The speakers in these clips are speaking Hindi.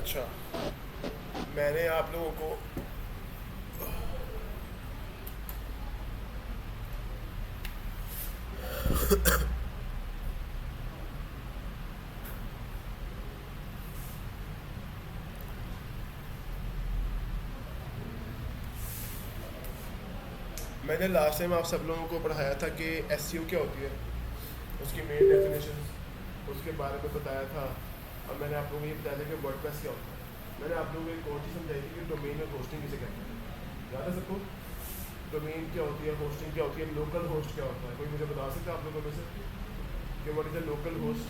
अच्छा, मैंने आप लोगों को मैंने लास्ट टाइम आप सब लोगों को पढ़ाया था कि एसईओ क्या होती है, उसकी मेन डेफिनेशन, उसके बारे में बताया था। और मैंने आप लोगों को ये बताया था कि वर्डप्रेस क्या होता है। मैंने आप लोगों को एक और चीज़ समझाई थी कि डोमेन और होस्टिंग किसे कहते हैं। याद है सबको? डोमेन क्या होती है, होस्टिंग क्या होती है, लोकल होस्ट क्या होता है। कोई मुझे बता सकता है आप लोगों में से कि what is the local host?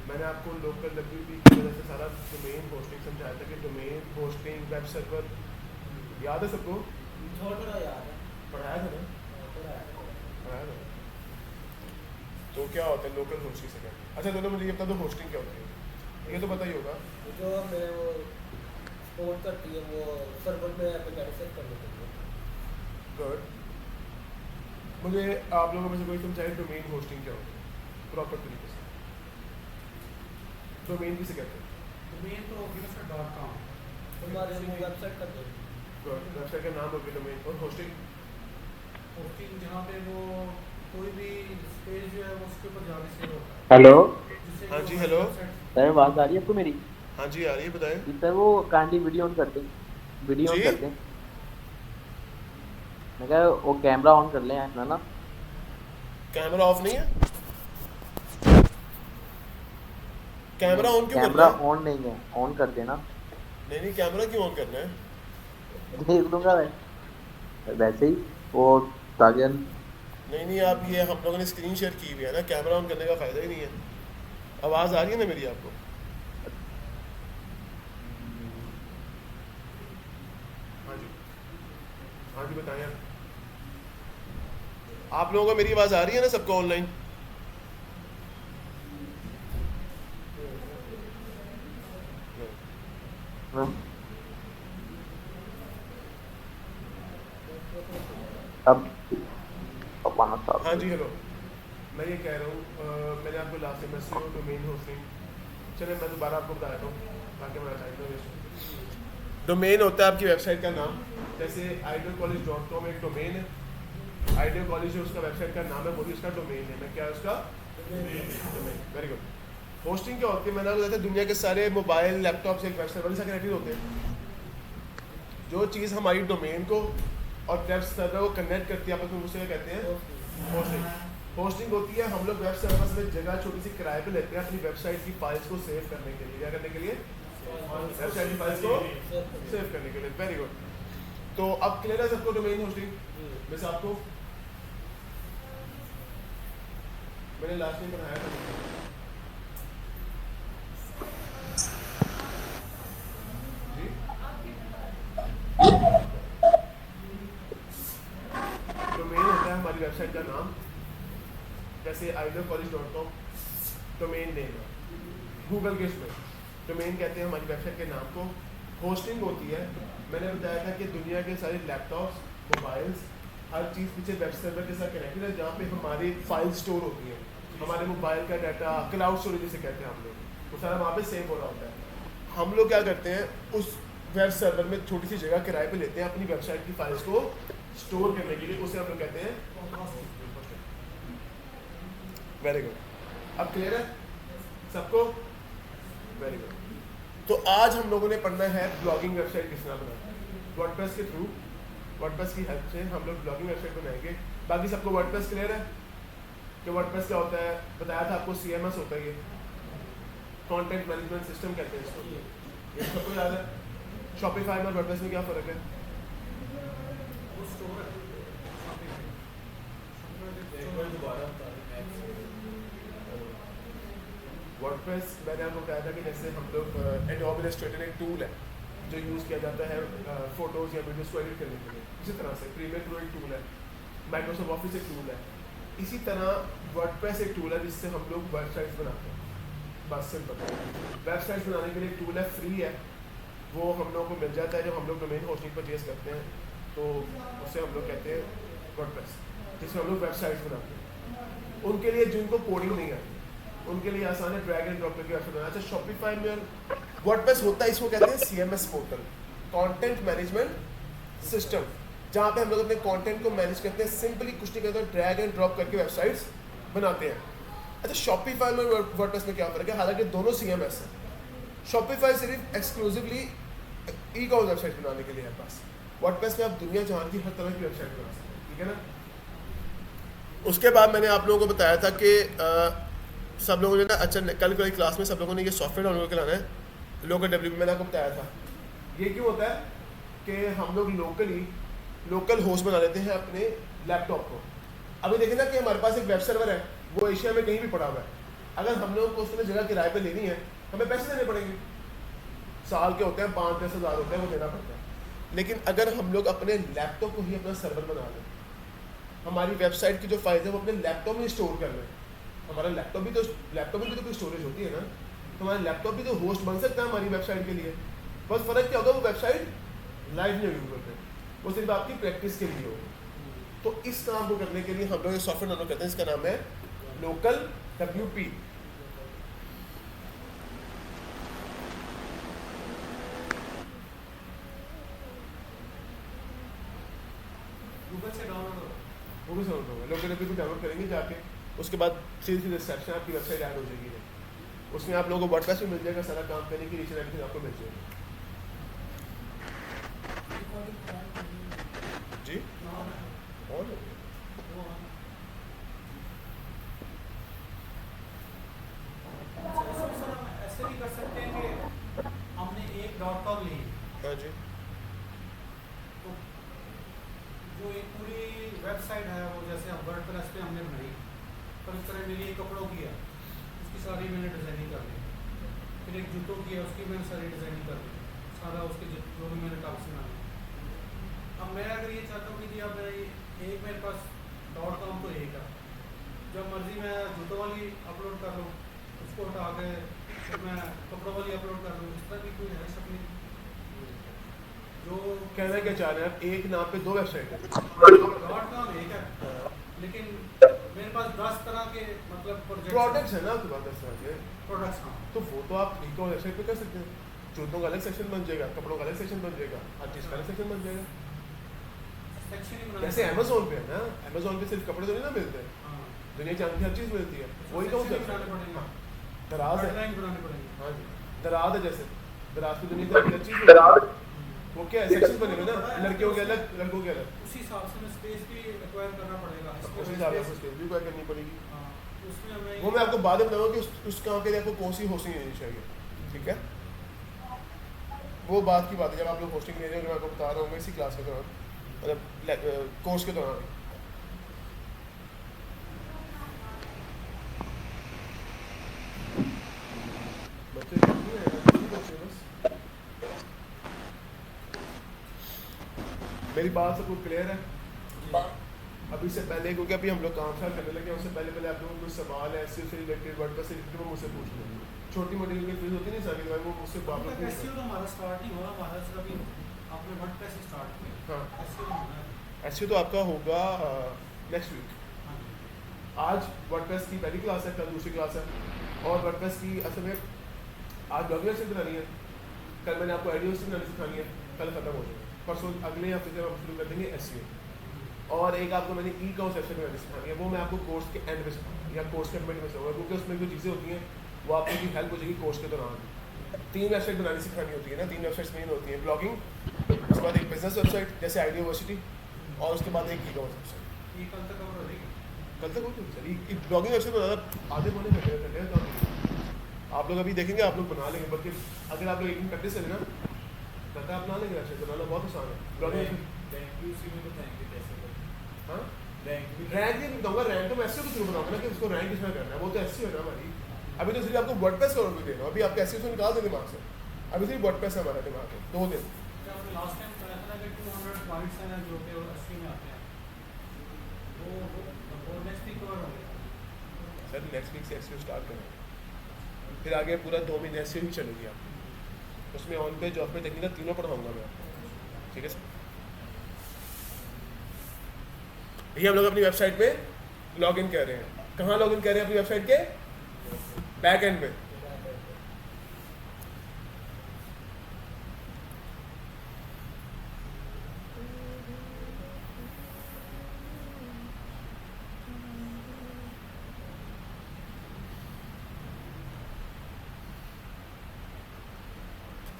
मैंने आपको लोकल डब्ल्यूपी की वजह से सारा डोमेन होस्टिंग समझाया था कि डोमेन होस्टिंग वेब सर्वर, याद है सबको? पढ़ाया था ना? पढ़ाया था। तो क्या होता है लोकल होस्ट किसे कहते हैं? अच्छा दोनों मुझे ये बता दो, होस्टिंग क्या होती है, ये तो पता ही होगा। जो मैं वो स्टोर करती है वो सर्वर में एप्लीकेशन करने के लिए। गुड। मुझे आप लोगों में से कोई समझाए डोमेन होस्टिंग क्या होती है प्रॉपर तरीके से। डोमेन किसे कहते हैं? डोमेन तो होगी ना सर .com। हमारे वो वेबसाइट कर देंगे। गुड, वेबसाइट का नाम होगी डोमेन। और होस्टिंग? होस्टिंग जहाँ पे वो कोई भी पेज जो है वो उसके ऊपर जाके सेव होता है। हेलो जिससे हाँ जो जी, हमारी हेलो। वेबसाइट सर, आवाज आ रही है आपको मेरी? हाँ जी आ रही है, बताएं। जी सर, वो काइंडली वीडियो ऑन कर दें, वीडियो ऑन जी कर दें। मैं कह वो कैमरा ऑन कर लें अपना ना। कैमरा ऑफ नहीं है? कैमरा नहीं, ऑन क्यों करना कैमरा है? ऑन नहीं है, ऑन कर देना। नहीं नहीं, कैमरा क्यों ऑन करना है? देख दूंगा वैसे ही वो ताकि नहीं नहीं, आप ये हम लोगों ने स्क्रीन शेयर की हुई है ना, कैमरा ऑन करने का फ़ायदा ही नहीं है। आवाज़ आ रही है ना मेरी आपको? हाँ जी, हाँ जी बताएं आप लोगों को मेरी आवाज़ आ रही है ना सबको ऑनलाइन? अब अपना साफ हाँ जी हेलो। मैं ये कह रहा हूँ मैंने आपको last time SEO domain hosting, चलिए मैं दोबारा आपको बता देता हूँ ताकि मेरा टाइम ना वेस्ट हो। डोमेन होता है आपकी वेबसाइट का नाम। जैसे idealcollege.com एक डोमेन है। आइडियल कॉलेज जो उसका वेबसाइट का नाम है वही उसका डोमेन है। मैं क्या है उसका डोमेन। Very good. होस्टिंग क्या होती है? मैंने आपको बताया था दुनिया के सारे मोबाइल लैपटॉप से एक वेब सर्वर से कनेक्टेड होते हैं। जो चीज़ हमारी डोमेन को और वेब सर्वर को कनेक्ट करती है आपस में, उसे क्या कहते हैं? होस्टिंग। होस्टिंग होती है हम लोग वेब सर्वर में जगह छोटी सी किराए पे लेते हैं अपनी वेबसाइट की फाइल्स को सेव करने के लिए। क्या करने के लिए? वेबसाइट की फाइल्स को सेव करने के लिए। Very good. तो अब क्लियर है सबको डोमेन होस्टिंग? वैसे आपको मैंने लास्ट में पढ़ाया था। जी डोमेन होता है हमारी वेबसाइट का नाम। जैसे idealcollege.com डोमेन नेम है। गूगल के इसमें डोमेन कहते हैं हमारी वेबसाइट के नाम को। होस्टिंग होती है, मैंने बताया था कि दुनिया के सारे लैपटॉप्स, मोबाइल्स, हर चीज़ पीछे वेब सर्वर के साथ कनेक्टेड है जहाँ पे हमारी फाइल स्टोर होती है। हमारे मोबाइल का डाटा, क्लाउड स्टोरेज जिसे कहते हैं हम लोग, वो सारा वहाँ पे सेव हो रहा होता है। हम लोग क्या करते हैं, उस वेब सर्वर में छोटी सी जगह किराए पे लेते हैं अपनी वेबसाइट की फाइल्स को स्टोर करने के लिए। उसे हम लोग कहते हैं। Very good. अब क्लियर है सबको? Very good. तो आज हम लोगों ने पढ़ना है ब्लॉगिंग वेबसाइट किस तरह बनाना है। वर्डप्रेस के थ्रू, वर्डप्रेस की हेल्प से हम लोग ब्लॉगिंग वेबसाइट बनाएंगे। बाकी सबको वर्डप्रेस क्लियर है कि वर्डप्रेस क्या होता है? बताया था आपको, सीएमएस होता है, ये कंटेंट मैनेजमेंट सिस्टम कहते हैं इसको। ये सबको याद है? शॉपिफाई और वर्डप्रेस में क्या फ़र्क है? वो स्टोर है। वर्डप्रेस मैंने आपको बताया था कि जैसे हम लोग एडोब इलस्ट्रेटर एक टूल है जो यूज़ किया जाता है फोटोज़ या वीडियोज़ को एडिट करने के लिए। इसी तरह से प्रीमियर प्रो एक टूल है, माइक्रोसॉफ्ट ऑफिस एक टूल है। इसी तरह वर्डप्रेस एक टूल है जिससे हम लोग वेबसाइट्स बनाते हैं। बस सिंपल। वेबसाइट्स बनाने के लिए एक टूल है, फ्री है, वो हम लोग को मिल जाता है जब हम लोग डोमेन होस्टिंग परचेज करते हैं। तो उससे हम लोग कहते हैं वर्डप्रेस, जिसमें हम लोग वेबसाइट्स बनाते हैं। उनके लिए जिनको कोडिंग नहीं आती, उनके लिए आसान है ड्रैग एंड ड्रॉप करके वेबसाइट बनाना। अच्छा शॉपिफाई में वर्डप्रेस होता है, इसको कहते हैं CMS portal, content management system, जहाँ पे हम लोग अपने कंटेंट को मैनेज करते हैं। सिंपली कुछ नहीं करते, ड्रैग एंड ड्रॉप करके वेबसाइट्स बनाते हैं। अच्छा शॉपिफाई में वर्डप्रेस में क्या फर्क है? हालांकि दोनों CMS है। शॉपिफाई सिर्फ एक्सक्लूसिवली ई-कॉमर्स वेबसाइट बनाने के लिए है पास। वर्डप्रेस में आप दुनिया जहान की हर तरह की वेबसाइट बना सकते हैं, ठीक है ना। उसके बाद मैंने आप लोगों को बताया था कि सब लोगों ने ना, अच्छा कल की क्लास में सब लोगों ने ये सॉफ्टवेयर डाउनलोड कराना है, लोकल WP मैंने आपको बताया था। ये क्यों होता है कि हम लोग लोकल होस्ट बना लेते हैं अपने लैपटॉप को। अभी देखें ना कि हमारे पास एक वेब सर्वर है, वो एशिया में कहीं भी पड़ा हुआ है। अगर हम लोगों को उसमें जगह किराए पे लेनी है, हमें पैसे देने पड़ेंगे, साल के होते हैं 5-10 हज़ार होते हैं, वो देना पड़ता है। लेकिन अगर हम लोग अपने लैपटॉप को ही अपना सर्वर बना लें, हमारी वेबसाइट की जो फाइल है वो अपने लैपटॉप में स्टोर कर लें। हमारा लैपटॉप में भी तो कोई स्टोरेज होती है ना, तो हमारा लैपटॉप भी तो होस्ट बन सकता है हमारी वेबसाइट के लिए। बस फ़र्क क्या होगा, वो वेबसाइट लाइव नहीं होगी गूगल पे, वो सिर्फ आपकी प्रैक्टिस के लिए होगी। तो इस काम को करने के लिए हम लोग एक सॉफ्टवेयर डाउनलोड करते हैं, इसका नाम है लोकल WP। गूगल से डाउनलोड हो, वो भी डाउनलोड होगा। लोकल WP को डाउनलोड करेंगे जाके, उसके बाद सीधी रिसेप्शन आपकी वेबसाइट ऐड हो जाएगी। उसमें आप लोगों को वर्डप्रेस भी मिल जाएगा, सारा काम करने की रीच एवरीथिंग आपको मिल जाएगी। जी और ऐसे भी कर सकते हैं कि हमने एक .com ली, हाँ जी, तो जो एक पूरी वेबसाइट है वो जैसे हम वर्डप्रेस पे हमने बनाई, पर इस तरह मेरी एक कपड़ों की है, उसकी सारी मैंने डिज़ाइनिंग कर दी। फिर एक जूतों की है, उसकी मैंने सारी डिज़ाइनिंग कर दी, सारा उसके जो भी मैंने टॉप्स बनाए। अब मैं अगर ये चाहता हूँ कि जी अब एक मेरे पास .com तो एक है, जब मर्जी मैं जूतों वाली अपलोड कर लूँ, उसको हटा के फिर मैं कपड़ों वाली अपलोड कर लूँ, इस तरह की कोई है सकती जो कहना क्या चाह रहे हैं आप, एक नाम पे 2 वेबसाइट है। .com एक है, लेकिन मेरे पास 10 तरह के मतलब प्रोडक्ट्स है ना आपके पास 10 तरह के, प्रोडक्ट्स हाँ, तो वो तो आप एक वेबसाइट पे कर सकते हैं। जूतों का अलग सेक्शन बन जाएगा, कपड़ों का अलग सेक्शन बन जाएगा, हर चीज़ का अलग सेक्शन बन जाएगा। सेक्शन ही बनाना जैसे अमेजोन पे है ना, अमेजोन पे सिर्फ कपड़े तो नहीं ना मिलते हैं, हाँ, दुनिया की हर चीज़ मिलती है। वही तो सेक्शन बनाने पड़ेंगे, दराज है, हेडलाइन बनाने पड़ेंगे। हाँ जी, दराज है, जैसे दराज की दुनिया की हर चीज़ मिलती है। वो क्या है, सेक्शन बने हुए ना, लड़कियों के अलग, लड़कों के अलग, उसी हिसाब से मैं स्पेस भी एक्वायर करना पड़ेगा, उस हिसाब से स्पेस भी क्या करनी पड़ेगी। हाँ, उसमें हमें वो मैं आपको बाद में बताऊंगा कि उस काम के लिए आपको कौन सी होस्टिंग लेनी चाहिए, ठीक है। वो बात की बात है, जब आप लोग होस्टिंग ले रहे हो, मैं आपको बता रहा हूँ इसी क्लास के दौरान, मतलब कोर्स के दौरान। बच्चे बस मेरी बात सबको क्लियर है। अभी से पहले, क्योंकि अभी हम लोग काम स्टार्ट करने लगे, उससे पहले आप लोगों को कोई सवाल है इससे रिलेटेड, वर्डप्रेस से रिलेटेड, वो मुझसे पूछ लेंगे। छोटी मोटी फीस होती नहीं सारी, वो मुझसे बात तक होती एसईओ तो हमारा स्टार्ट नहीं हुआ, हमारा सिर्फ अभी आपने वर्डप्रेस से स्टार्ट किया। हाँ, एसईओ होना है। ऐसे तो आपका होगा नेक्स्ट वीक। हाँ जी, आज वर्डप्रेस की पहली क्लास है, कल दूसरी क्लास है, और वर्डप्रेस की असल में आज ब्लॉगिंग से बनानी है, कल मैंने आपको आइडियो से बनानी सिखानी है, कल खत्म हो जाएगा। परसों अगले हफ्ते से हम शुरू कर देंगे एसईओ, और एक आपको मैंने ई-कॉमर्स वेबसाइट बनानी सिखानी है, वो मैं आपको कोर्स के एंड में सिखाऊंगा या कोर्स के मिड में सिखाऊंगा, क्योंकि उसमें जो चीज़ें होती हैं वो आपको की हेल्प हो जाएगी कोर्स के दौरान। 3 वेबसाइट बनानी सिखानी होती है ना, 3 वेबसाइट्स मेन होती हैं, ब्लॉगिंग, उसके बाद एक बिजनेस वेबसाइट जैसे आइडियो यूनिवर्सिटी, और उसके बाद एक ई-कॉमर्स वेबसाइट। ये कल तक कवर हो जाएगी। कल तक होगी सर, एक ब्लॉगिंग वेबसाइट बनाना आधे पौने घंटे का काम। आप लोग अभी देखेंगे, आप लोग बना लेंगे, बल्कि अगर आप लोग एक दिन प्रैक्टिस करें ना, करता आप बना लेंगे, वेबसाइट बनाना बहुत आसान है। ब्लॉगिंग हाँ, रैंक नहीं बताऊंगा, रैंक तो मैं एसईओ के थ्रू बनाऊंगा ना, कि उसको रैंक किसमें करना है, वो तो एसईओ है ना हमारी। अभी तो सिर्फ आपको वर्डप्रेस का ओवरव्यू देना, अभी आपके एसईओ से निकाल दे दिमाग से, अभी सिर्फ वर्डप्रेस है हमारा दिमाग में 2 दिन। क्या आपने लास्ट टाइम बताया था ना कि 200 पॉइंट्स हैं जो कि एसईओ में आते हैं, वो नेक्स्ट वीक कवर होंगे। सर नेक्स्ट वीक से एसईओ स्टार्ट करेंगे, फिर आगे पूरा 2 महीने एसईओ ही चलेगी आप, उसमें on page of page technical तीनों पढ़ाऊंगा मैं आपको, ठीक है सर। ये हम लोग अपनी वेबसाइट पे लॉग इन कर रहे हैं। कहाँ लॉग इन कर रहे हैं? अपनी वेबसाइट के बैक एंड में।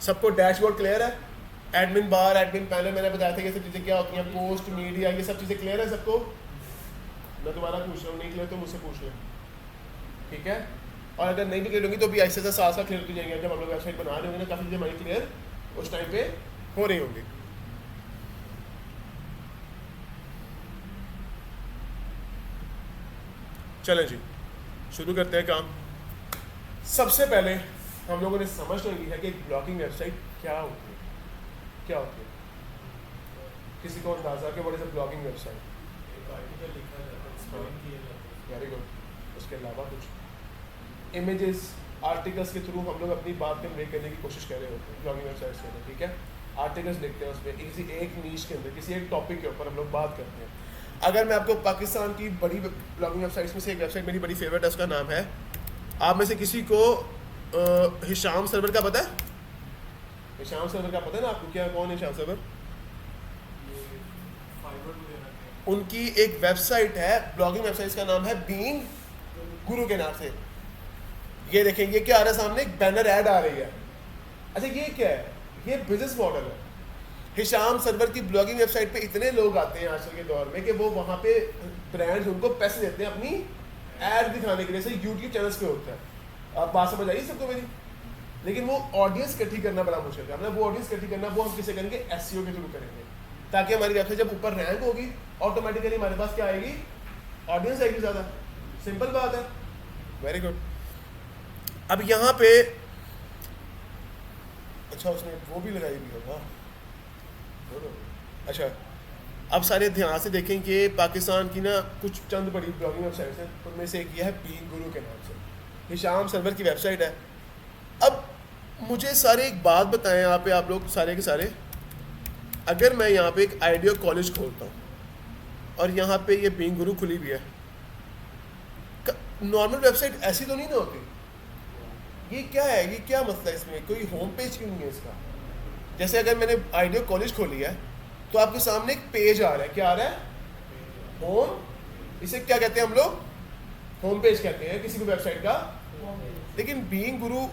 सबको डैशबोर्ड क्लियर है? एडमिन बार, एडमिन पैनल, मैंने बताया था ये सब चीज़ें क्या होती हैं, पोस्ट मीडिया, ये सब चीज़ें क्लियर है सबको? मैं दोबारा पूछ रहा हूँ, नहीं क्लियर तो मुझसे पूछ लें, ठीक है? और अगर नहीं भी क्लियर होंगी तो भी ऐसे से साथ साथ क्लियर होती जाएंगे। जब हम लोग वेबसाइट बना रहे होंगे ना, काफ़ी चीज़ें हमारी क्लियर उस टाइम पे हो रही होंगी। चलें जी, शुरू करते हैं काम। सबसे पहले हम लोगों ने समझ लिया है कि एक ब्लॉगिंग वेबसाइट क्या होती है। क्या होती है? किसी को अंदाजा कि what is a blogging website? एक आर्टिकल लिखा जाता है, एक्सप्लेन किया जाता है। Very good. उसके अलावा कुछ इमेजेस, आर्टिकल्स के थ्रू हम लोग अपनी बात कन्वे करने की कोशिश कर रहे होते हैं ब्लॉगिंग वेबसाइट्स के अंदर, ठीक है? आर्टिकल्स लिखते हैं उसमें, किसी एक नीश के अंदर, किसी एक टॉपिक के ऊपर हम लोग बात करते हैं। अगर मैं आपको पाकिस्तान की बड़ी ब्लॉगिंग वेबसाइट्स में से एक वेबसाइट मेरी बड़ी फेवरेट है, उसका नाम है, आप में से किसी को हिशाम सर्वर का पता है? हिशाम सर्वर का पता है ना आपको? क्या, कौन है हिशाम सर्वर? ये फाइबर वगैरह के उनकी एक वेबसाइट है, ब्लॉगिंग वेबसाइट का नाम है बीइंग गुरु के नाम से। ये देखेंगे, ये क्या आ रहा है सामने? एक बैनर ऐड आ रही है। अच्छा, ये क्या है? ये बिजनेस मॉडल है। हिशाम सर्वर की ब्लॉगिंग वेबसाइट पे इतने लोग आते हैं आजकल के दौर में कि वो वहाँ पे ब्रांड्स उनको पैसे देते हैं अपनी ऐड दिखाने के लिए। जैसे यूट्यूब चैनल्स पे होता है। आप बात समझ आई सबको मेरी? लेकिन वो ऑडियंस इकट्ठी करना बड़ा मुश्किल है। हमने वो ऑडियंस इकट्ठी करना, वो हम किसे करेंगे? एसईओ के थ्रू करेंगे, ताकि हमारी वेबसाइट जब ऊपर रैंक होगी ऑटोमेटिकली हमारे पास क्या आएगी? ऑडियंस आएगी ज़्यादा। सिंपल बात है। Very good. अब यहाँ पे अच्छा, उसने वो भी लगाई भी होगा। अच्छा, अब सारे ध्यान से देखें कि पाकिस्तान की ना कुछ चंद बड़ी ब्लॉगिंग वेबसाइट्स हैं, उनमें से एक ये है बीइंग गुरु के नाम से, हिशाम सर्वर की वेबसाइट है। अब मुझे सारे एक बात बताएं यहाँ पे आप लोग सारे के सारे, अगर मैं यहाँ पे एक आइडिया कॉलेज खोलता हूँ और यहाँ पे ये बीइंग गुरु खुली भी है, नॉर्मल वेबसाइट ऐसी तो नहीं ना होती। ये क्या है? ये क्या मसला है इसमें? कोई होम पेज क्यों नहीं है इसका? जैसे अगर मैंने आइडिया कॉलेज खोली है तो आपके सामने एक पेज आ रहा है। क्या आ रहा है? होम। इसे क्या कहते हैं हम लोग? होम पेज कहते हैं किसी भी वेबसाइट का। लेकिन बीइंग गुरु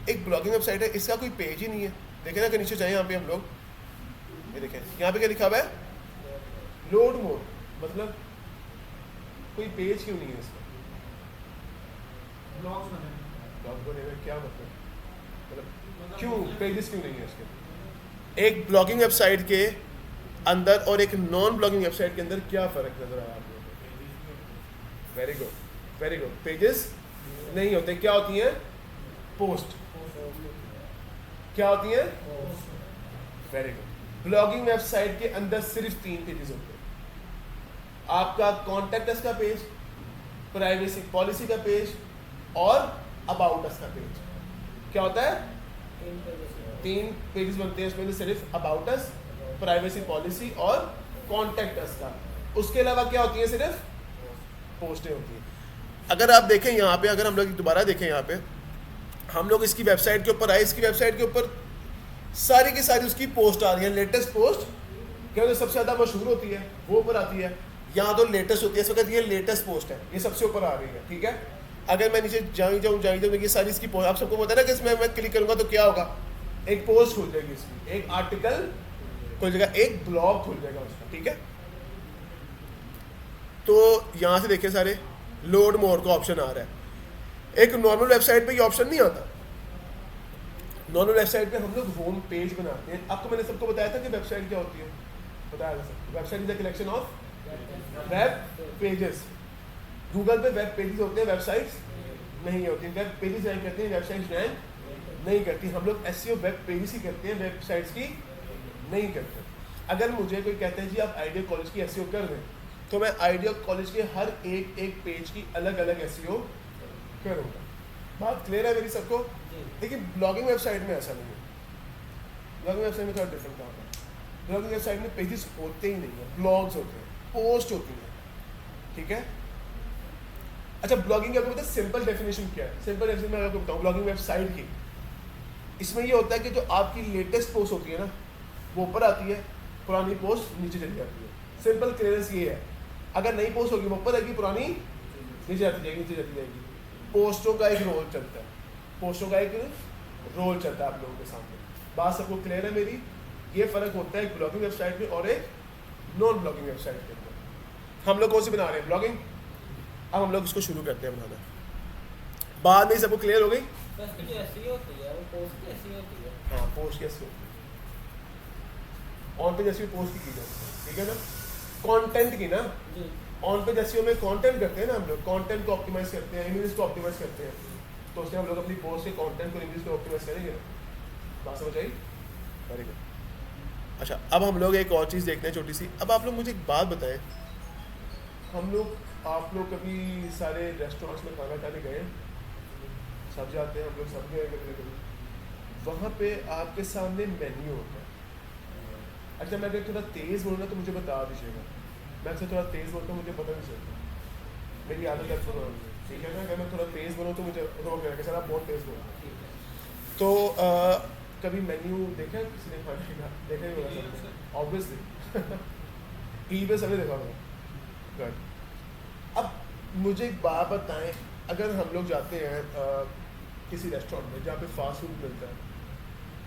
एक ब्लॉगिंग वेबसाइट है, इसका कोई पेज ही नहीं है। देखें ना कि नीचे जाए यहाँ पे हम लोग, ये देखें यहाँ पे क्या लिखा हुआ है? लोड मोर। मतलब कोई पेज क्यों नहीं है इसका? ब्लॉग्स बने हैं। ब्लॉग बने हुए क्या मतलब क्यों पेजेस क्यों नहीं है इसके? एक ब्लॉगिंग वेबसाइट के अंदर और एक नॉन ब्लॉगिंग वेबसाइट के अंदर क्या फ़र्क नज़र आया आप लोगों को? Very good, very good. Pages नहीं होते, क्या होती हैं? पोस्ट। क्या होती हैं? Very good. ब्लॉगिंग वेबसाइट के अंदर सिर्फ 3 पेजेस होते हैं। आपका कॉन्टैक्ट अस का पेज, प्राइवेसी पॉलिसी का पेज और अबाउट अस का पेज। क्या होता है? 3 पेजेस बनते हैं उसमें, सिर्फ अबाउट अस, प्राइवेसी पॉलिसी और कॉन्टैक्ट अस का। उसके अलावा क्या होती है? सिर्फ पोस्टें होती हैं। अगर आप देखें यहाँ पे, अगर हम लोग दोबारा देखें यहाँ पे, हम लोग इसकी वेबसाइट के ऊपर आए, इसकी वेबसाइट के ऊपर सारी की सारी उसकी पोस्ट आ रही है। लेटेस्ट पोस्ट क्या जो सबसे ज़्यादा मशहूर होती है वो ऊपर आती है। यहाँ तो लेटेस्ट होती है, इस वक्त ये लेटेस्ट पोस्ट है, ये सबसे ऊपर आ रही है, ठीक है? अगर मैं नीचे जाऊँ ये सारी इसकी पोस्ट, आप सबको पता है ना कि इसमें मैं क्लिक करूँगा तो क्या होगा? एक पोस्ट खुल जाएगी इसकी, एक आर्टिकल खुल जाएगा, एक ब्लॉग खुल जाएगा उसका, ठीक है? तो यहाँ से देखिए सारे लोड मोर का ऑप्शन आ रहा है। एक नॉर्मल वेबसाइट पे ये ऑप्शन नहीं आता। नॉर्मल वेबसाइट पे हम लोग होम पेज बनाते हैं। आपको मैंने सबको बताया था कि वेबसाइट क्या होती है, बताया था सबको। Website is the collection of web pages. Google पे वेब पेजेस होते हैं, वेबसाइट्स नहीं होती। वेब पेजेस रैंक करते हैं, वेबसाइट्स रैंक नहीं करती। हम लोग एसईओ वेब पेजेस ही करते हैं, वेबसाइट्स की नहीं करते। अगर मुझे कोई कहता है जी आप आइडिया कॉलेज की एसईओ कर दें, तो मैं आइडिया कॉलेज के हर एक पेज की अलग अलग एसईओ करूँगा। बात क्लियर है मेरी सबको? लेकिन ब्लॉगिंग वेबसाइट में ऐसा नहीं है। ब्लॉगिंग वेबसाइट में थोड़ा डिफरेंट काम है। ब्लॉगिंग वेबसाइट में पेजेस होते ही नहीं है, ब्लॉग्स होते हैं, पोस्ट होती हैं, ठीक है? अच्छा, ब्लॉगिंग की आपको पता है सिंपल डेफिनेशन क्या है? सिंपल डेफिनेशन मैं आपको बताऊँ ब्लॉगिंग वेबसाइट की। इसमें ये होता है कि जो आपकी लेटेस्ट पोस्ट होती है ना, वो ऊपर आती है, पुरानी पोस्ट नीचे चली जाती है। सिंपल क्लियरेंस ये है, अगर नई पोस्ट होगी वो ऊपर आएगी, पुरानी नीचे आती जाएगी, नीचे चली जाएगी। पोस्टों का एक रोल चलता है, पोस्टों का एक रोल चलता है आप लोगों के सामने। बात सबको क्लियर है मेरी? ये फ़र्क होता है एक ब्लॉगिंग वेबसाइट में और एक नॉन ब्लॉगिंग वेबसाइट के अंदर। हम लोग कौन सी बना रहे हैं? ब्लॉगिंग। अब हम लोग इसको शुरू करते हैं बनाना। बाद में सबको क्लियर हो गई? तो इसकी जो SEO होती है वो पोस्ट की SEO होती है। हाँ, पोस्ट कैसे होती है? ऑन पेज एसईओ पोस्ट की जाती है, ठीक है ना? कंटेंट की ना, जी ऑन पेज एसईओ में कंटेंट करते हैं ना हम लोग, कंटेंट को ऑप्टिमाइज करते हैं, इमेजेस को ऑप्टिमाइज करते हैं। तो उसमें हम लोग अपनी पोस्ट के कंटेंट को इमेजेस को ऑप्टिमाइज करेंगे ना। बात समझ आई? Very good. अच्छा, अब हम लोग एक और चीज़ देखते हैं छोटी सी। अब आप लोग मुझे एक बात बताएं, आप लोग कभी सारे रेस्टोरेंट्स में खाना खाने गए? सब जाते हैं, हम लोग सब गए कभी। वहाँ पे आपके सामने मेन्यू होता है। अच्छा, मैं अगर थोड़ा तेज़ बोलूँ ना तो मुझे बता दीजिएगा। मैं अक्सर थोड़ा तेज़ बोलता हूँ, मुझे पता नहीं चलता, मेरी आदत है सुनो, ठीक है ना? अगर मैं थोड़ा तेज़ बोलूँ तो मुझे रोक देना कि सर आप बहुत तेज़ बोलते हैं। तो कभी मेन्यू देखा है किसी ने खाने का? देखा ही होगा सबने, ऑब्वियसली। ई पे सबने देखा होगा। गुड। अब मुझे एक बात बताएं, अगर हम लोग जाते हैं किसी रेस्टोरेंट में जहाँ पे फास्ट फूड मिलता है,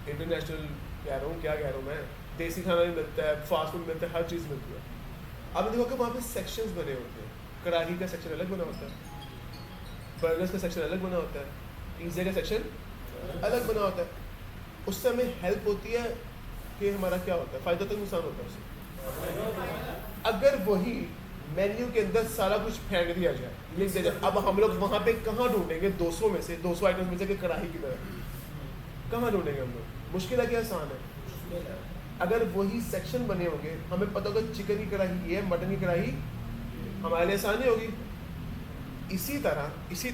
इंटरनेशनल कह रहा हूँ, क्या कह रहा हूँ मैं, देसी खाना भी मिलता है, फास्ट फूड मिलता है, हर चीज़ मिलती है। अब देखो कि वहाँ पे सेक्शंस बने होते हैं। कढ़ाई का सेक्शन अलग बना होता है, बर्गर्स का सेक्शन अलग बना होता है, पिज़्ज़ा का सेक्शन अलग बना होता है। उससे हमें हेल्प होती है कि हमारा क्या होता है, फ़ायदा तो नुकसान होता है उससे। अगर वही मेन्यू के अंदर सारा कुछ फेंक दिया जाए, लिख दिया जाए, अब हम लोग वहाँ पे कहाँ ढूंढेंगे 200 में से 200 आइटम्स में से कि कढ़ाई की तरह कहाँ ढूंढेंगे हम लोग? मुश्किल है कि आसान है? अगर वही सेक्शन बने होंगे, हमें पता होगा चिकन की कढ़ाई ये है, मटन की कढ़ाई हमारे लिए आसानी होगी। इसी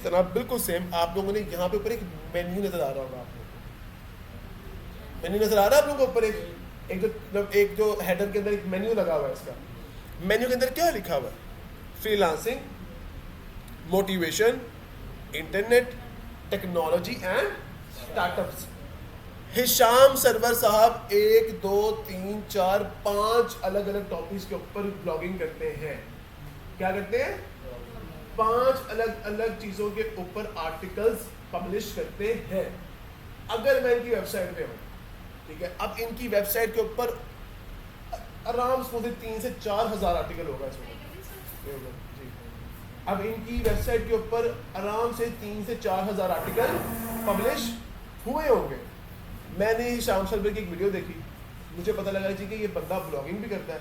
तरह बिल्कुल सेम आप लोगों ने यहाँ पे ऊपर एक मेन्यू नजर आ रहा होगा, आप लोगों को मेन्यू नजर आ रहा है आप लोगों को ऊपर एक जो हेडर के अंदर एक मेन्यू लगा हुआ है। इसका मेन्यू के अंदर क्या लिखा हुआ है? Freelancing, motivation, internet, technology and startups. Hisham Sarwar साहब 1 2 3 4 5 अलग अलग टॉपिक्स के ऊपर ब्लॉगिंग करते हैं। क्या करते हैं? 5 अलग अलग चीज़ों के ऊपर आर्टिकल्स पब्लिश करते हैं। अगर मैं इनकी वेबसाइट पे हूँ, ठीक है, अब इनकी वेबसाइट के ऊपर आराम से 3 से 4 हज़ार आर्टिकल होगा इसमें जी। अब इनकी वेबसाइट के ऊपर आराम से 3 से 4 हज़ार आर्टिकल पब्लिश हुए होंगे। मैंने हिशाम सरवर की एक वीडियो देखी, मुझे पता लगा जी कि ये बंदा ब्लॉगिंग भी करता है।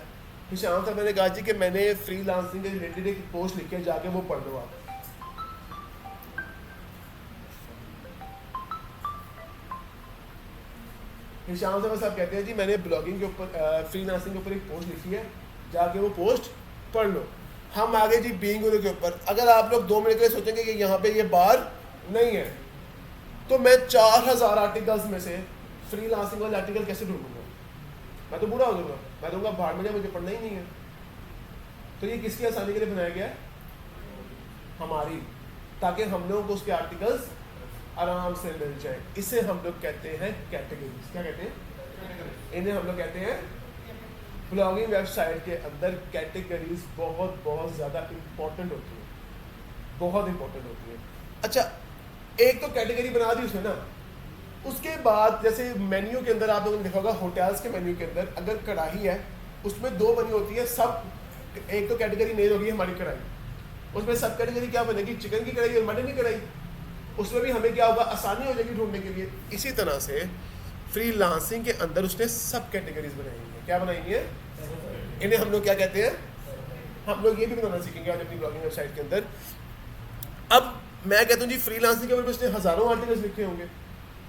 हिशाम साहब मैंने कहा जी कि मैंने फ्रीलांसिंग के रिलेटेड एक पोस्ट लिखी है, जाके वो पढ़ लो आप। हिशाम साहब कहते हैं जी मैंने ब्लॉगिंग के ऊपर फ्रीलांसिंग के ऊपर एक पोस्ट लिखी है, जाके वो पोस्ट पढ़ लो। हम आगे जी बीइंग गुरु के ऊपर। अगर आप लोग 2 मिनट के लिए सोचेंगे कि यहाँ पे ये बार नहीं है, तो मैं 4000 आर्टिकल्स में से फ्रीलांसिंग वाले आर्टिकल कैसे ढूंढूंगा? मैं तो बुरा हो जाऊंगा, मैं दूंगा भाड़ में, मुझे पढ़ना ही नहीं है। तो ये किसकी आसानी के लिए बनाया गया है? हमारी, ताकि हम लोगों को उसके आर्टिकल्स आराम से मिल जाए। इसे हम लोग कहते हैं कैटेगरीज। क्या कहते हैं? इन्हें हम लोग कहते हैं ब्लॉगिंग वेबसाइट के अंदर कैटेगरीज बहुत ज़्यादा इम्पोर्टेंट होती है, बहुत इम्पोर्टेंट होती है। अच्छा, एक तो कैटेगरी बना दी उसने ना, उसके बाद जैसे मेन्यू के अंदर आप लोगों ने देखा होगा, होटल्स के मेन्यू के अंदर अगर कढ़ाई है उसमें 2 बनी होती है सब। एक तो कैटेगरी मेन होगी हमारी कढ़ाई, उसमें सब कैटेगरी क्या बनेगी? चिकन की कढ़ाई और मटन की कढ़ाई। उसमें भी हमें क्या होगा? आसानी हो जाएगी ढूंढने के लिए। इसी तरह से फ्रीलांसिंग के अंदर उसने सब कैटेगरीज बनाई हैं। क्या बनाई है? इन्हें हम लोग क्या कहते हैं? हम लोग ये भी बनाना सीखेंगे आज अपनी ब्लॉगिंग वेबसाइट के अंदर। अब मैं कहता हूँ जी फ्रीलांसिंग के ऊपर उसने हज़ारों आर्टिकल्स लिखे होंगे,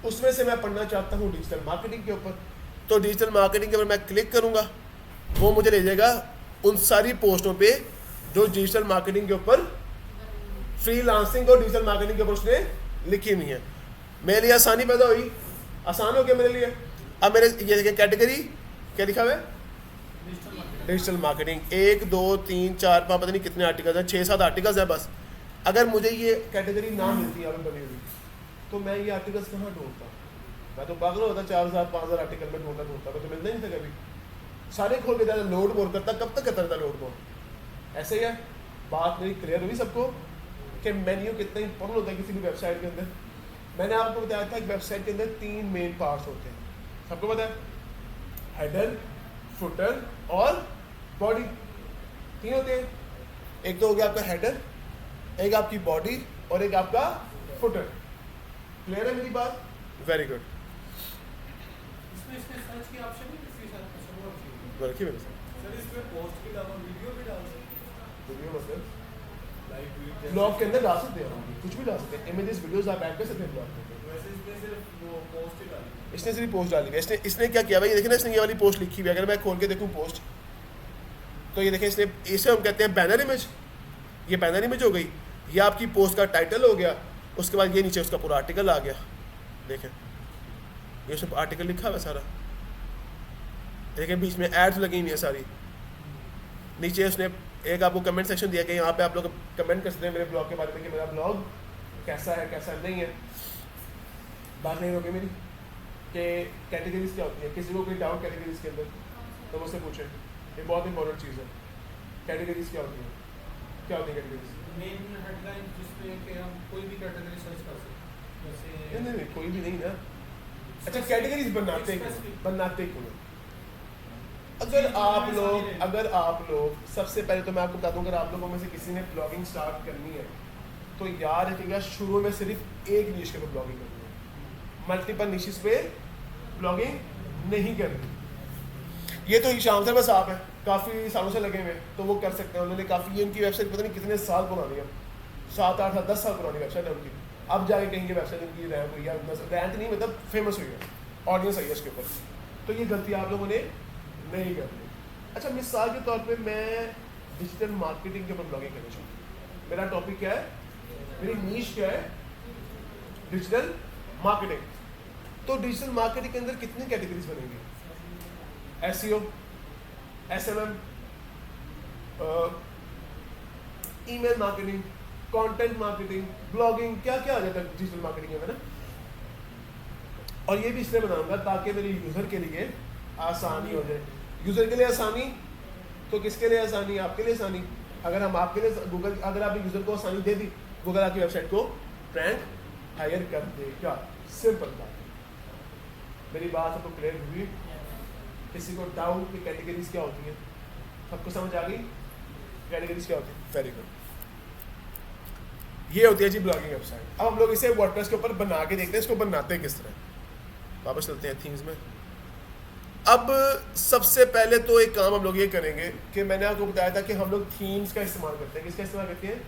उसमें से मैं पढ़ना चाहता हूँ डिजिटल मार्केटिंग के ऊपर। तो डिजिटल मार्केटिंग के ऊपर मैं क्लिक करूँगा, वो मुझे ले जाएगा उन सारी पोस्टों पे जो डिजिटल मार्केटिंग के ऊपर, फ्रीलांसिंग और डिजिटल मार्केटिंग के ऊपर उसने लिखी हुई है। मेरे लिए आसानी पैदा हुई, आसान हो गया मेरे लिए। अब मेरे ये कैटेगरी क्या लिखा हुआ है? Digital marketing. 1 2 3 4 5 पता नहीं कितने आर्टिकल्स हैं, 6-7 आर्टिकल्स हैं बस। अगर मुझे ये कैटेगरी ना मिलती यहाँ पे बनी हुई तो मैं ये आर्टिकल्स कहाँ ढूंढता? मैं तो पागल होता 4,000-5,000 आर्टिकल में ढूंढता मैं तो मिलता ही नहीं था कभी। सारे खोल के जाता लोड मोड करता, कब तक करता रहता लोड मोड? ऐसे ही है। बात मेरी क्लियर हुई सबको कि मेन्यू कितना इंपॉर्टेंट होता है किसी भी वेबसाइट के अंदर। मैंने आपको बताया था कि वेबसाइट के अंदर 3 मेन पार्ट्स होते हैं, सबको पता है, हेडर, फुटर और बॉडी, 3 होते हैं। एक तो हो गया आपका हेडर, एक आपकी बॉडी और एक आपका फुटर। क्लियर है मेरी बात? Very good. इसमें सर्च की ऑप्शन है किसी साथ रखिए मेरे साथ सर इसमें पोस्ट के अलावा वीडियो भी डाल सकते वीडियो मतलब लाइव वीडियो ब्लॉग के अंदर डाल सकते हैं, कुछ भी डाल सकते हैं, इमेजेस वीडियोस आप ऐड कर सकते हैं ब्लॉग में। वैसे इसमें सिर्फ वो पोस्ट ही डाली इसने सिर्फ पोस्ट डाली है। इसने क्या किया भाई, देखिए ना, इसने ये वाली पोस्ट लिखी हुई है। अगर मैं खोल के देखूँ पोस्ट तो ये देखें, इसे हम कहते हैं बैनर इमेज। ये बैनर इमेज हो गई, ये आपकी पोस्ट का टाइटल हो गया, उसके बाद ये नीचे उसका पूरा आर्टिकल आ गया। देखें ये सब आर्टिकल लिखा हुआ है सारा, देखें बीच में एड्स लगी हुई है सारी। नीचे उसने एक आपको कमेंट सेक्शन दिया कि यहाँ पे आप लोग कमेंट कर सकते हैं मेरे ब्लॉग के बारे में कि मेरा ब्लॉग कैसा है कैसा नहीं है। बात नहीं होगी मेरी कि कैटेगरीज क्या होती है। किसी को कोई डाउट कैटेगरीज के अंदर तो मुझसे पूछे, ये बहुत इंपॉर्टेंट चीज़ है। कैटेगरीज क्या होती है? क्या होती है कैटेगरीज? मेन हेडलाइन जिसमें कि हम कोई भी कैटेगरी सर्च कर सकते हैं, जैसे नहीं कोई भी नहीं ना। अच्छा कैटेगरीज बनाते क्यों हैं? अगर आप लोग सबसे पहले तो मैं आपको बता दूं, अगर आप लोगों में से किसी ने ब्लॉगिंग स्टार्ट करनी है तो याद रखिएगा शुरू में सिर्फ एक नीश के ऊपर ब्लॉगिंग करनी है, मल्टीपल निशेस पे ब्लॉगिंग नहीं करनी। ये तो हिशाम सर बस आप है, काफ़ी सालों से लगे हुए, तो वो कर सकते हैं। उन्होंने काफ़ी, ये उनकी वेबसाइट पता नहीं कितने साल पुरानी है, 7, 8, 10 साल पुरानी वेबसाइट है उनकी। अब जाके कहीं की वेबसाइट उनकी रैंक हुई है, रैंक नहीं मतलब फेमस हुई है, ऑडियंस आई है उसके ऊपर। तो ये गलती आप लोगों ने नहीं करनी। अच्छा मिसाल के तौर पे मैं डिजिटल मार्केटिंग के ऊपर ब्लॉगिंग करना चाहूँ। मेरा टॉपिक क्या है, मेरी नीश क्या है? Digital marketing. तो डिजिटल मार्केटिंग के अंदर कितनी कैटेगरीज बनेंगी? SEO, SMM, email marketing, content marketing, blogging, क्या क्या आ जाता है डिजिटल मार्केटिंग में ना। और ये भी इसलिए बनाऊंगा ताकि मेरे यूज़र के लिए आसानी हो जाए। यूज़र के लिए आसानी तो किसके लिए आसानी? आपके लिए आसानी। अगर हम आपके लिए गूगल, अगर आप यूज़र को आसानी दे दी, गूगल आपकी वेबसाइट को रैंक हायर कर देगा। सिंपल बात। मेरी बात सबको क्लियर हुई? किसी को डाउट कि कैटेगरीज क्या होती है? सबको समझ आ गई कैटेगरीज क्या होती है? Very good. ये होती है जी ब्लॉगिंग वेबसाइट। अब हम लोग इसे वर्डप्रेस के ऊपर बना के देखते हैं इसको बनाते हैं किस तरह। वापस चलते हैं थीम्स में। अब सबसे पहले तो एक काम हम लोग ये करेंगे कि मैंने आपको बताया था कि हम लोग थीम्स का इस्तेमाल करते हैं। किसका इस्तेमाल करते हैं?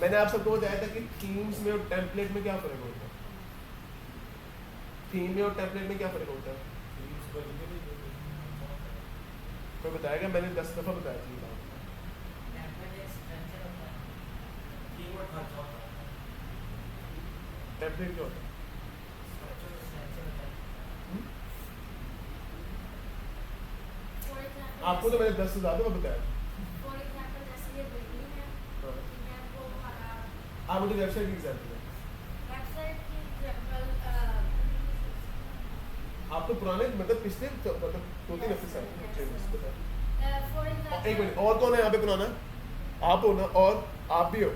मैंने आप सबको बताया था कि थीम्स में और टेम्पलेट में क्या फ़र्क होता है। थीम में और टेम्पलेट में क्या फ़र्क होता है? कोई बताएगा? मैंने 10 दफ़ा बताया था ये बात। टेम्पलेट क्या होता है? आपको तो मैंने 10 से ज़्यादा बताया। आप मुझे वेबसाइट की एग्जाम्पल दें। आप तो पुराने मतलब पिछले मतलब 2-3 हफ्ते से एक मिनट, और कौन है यहाँ पे पुराना? आप हो ना, और आप भी हो।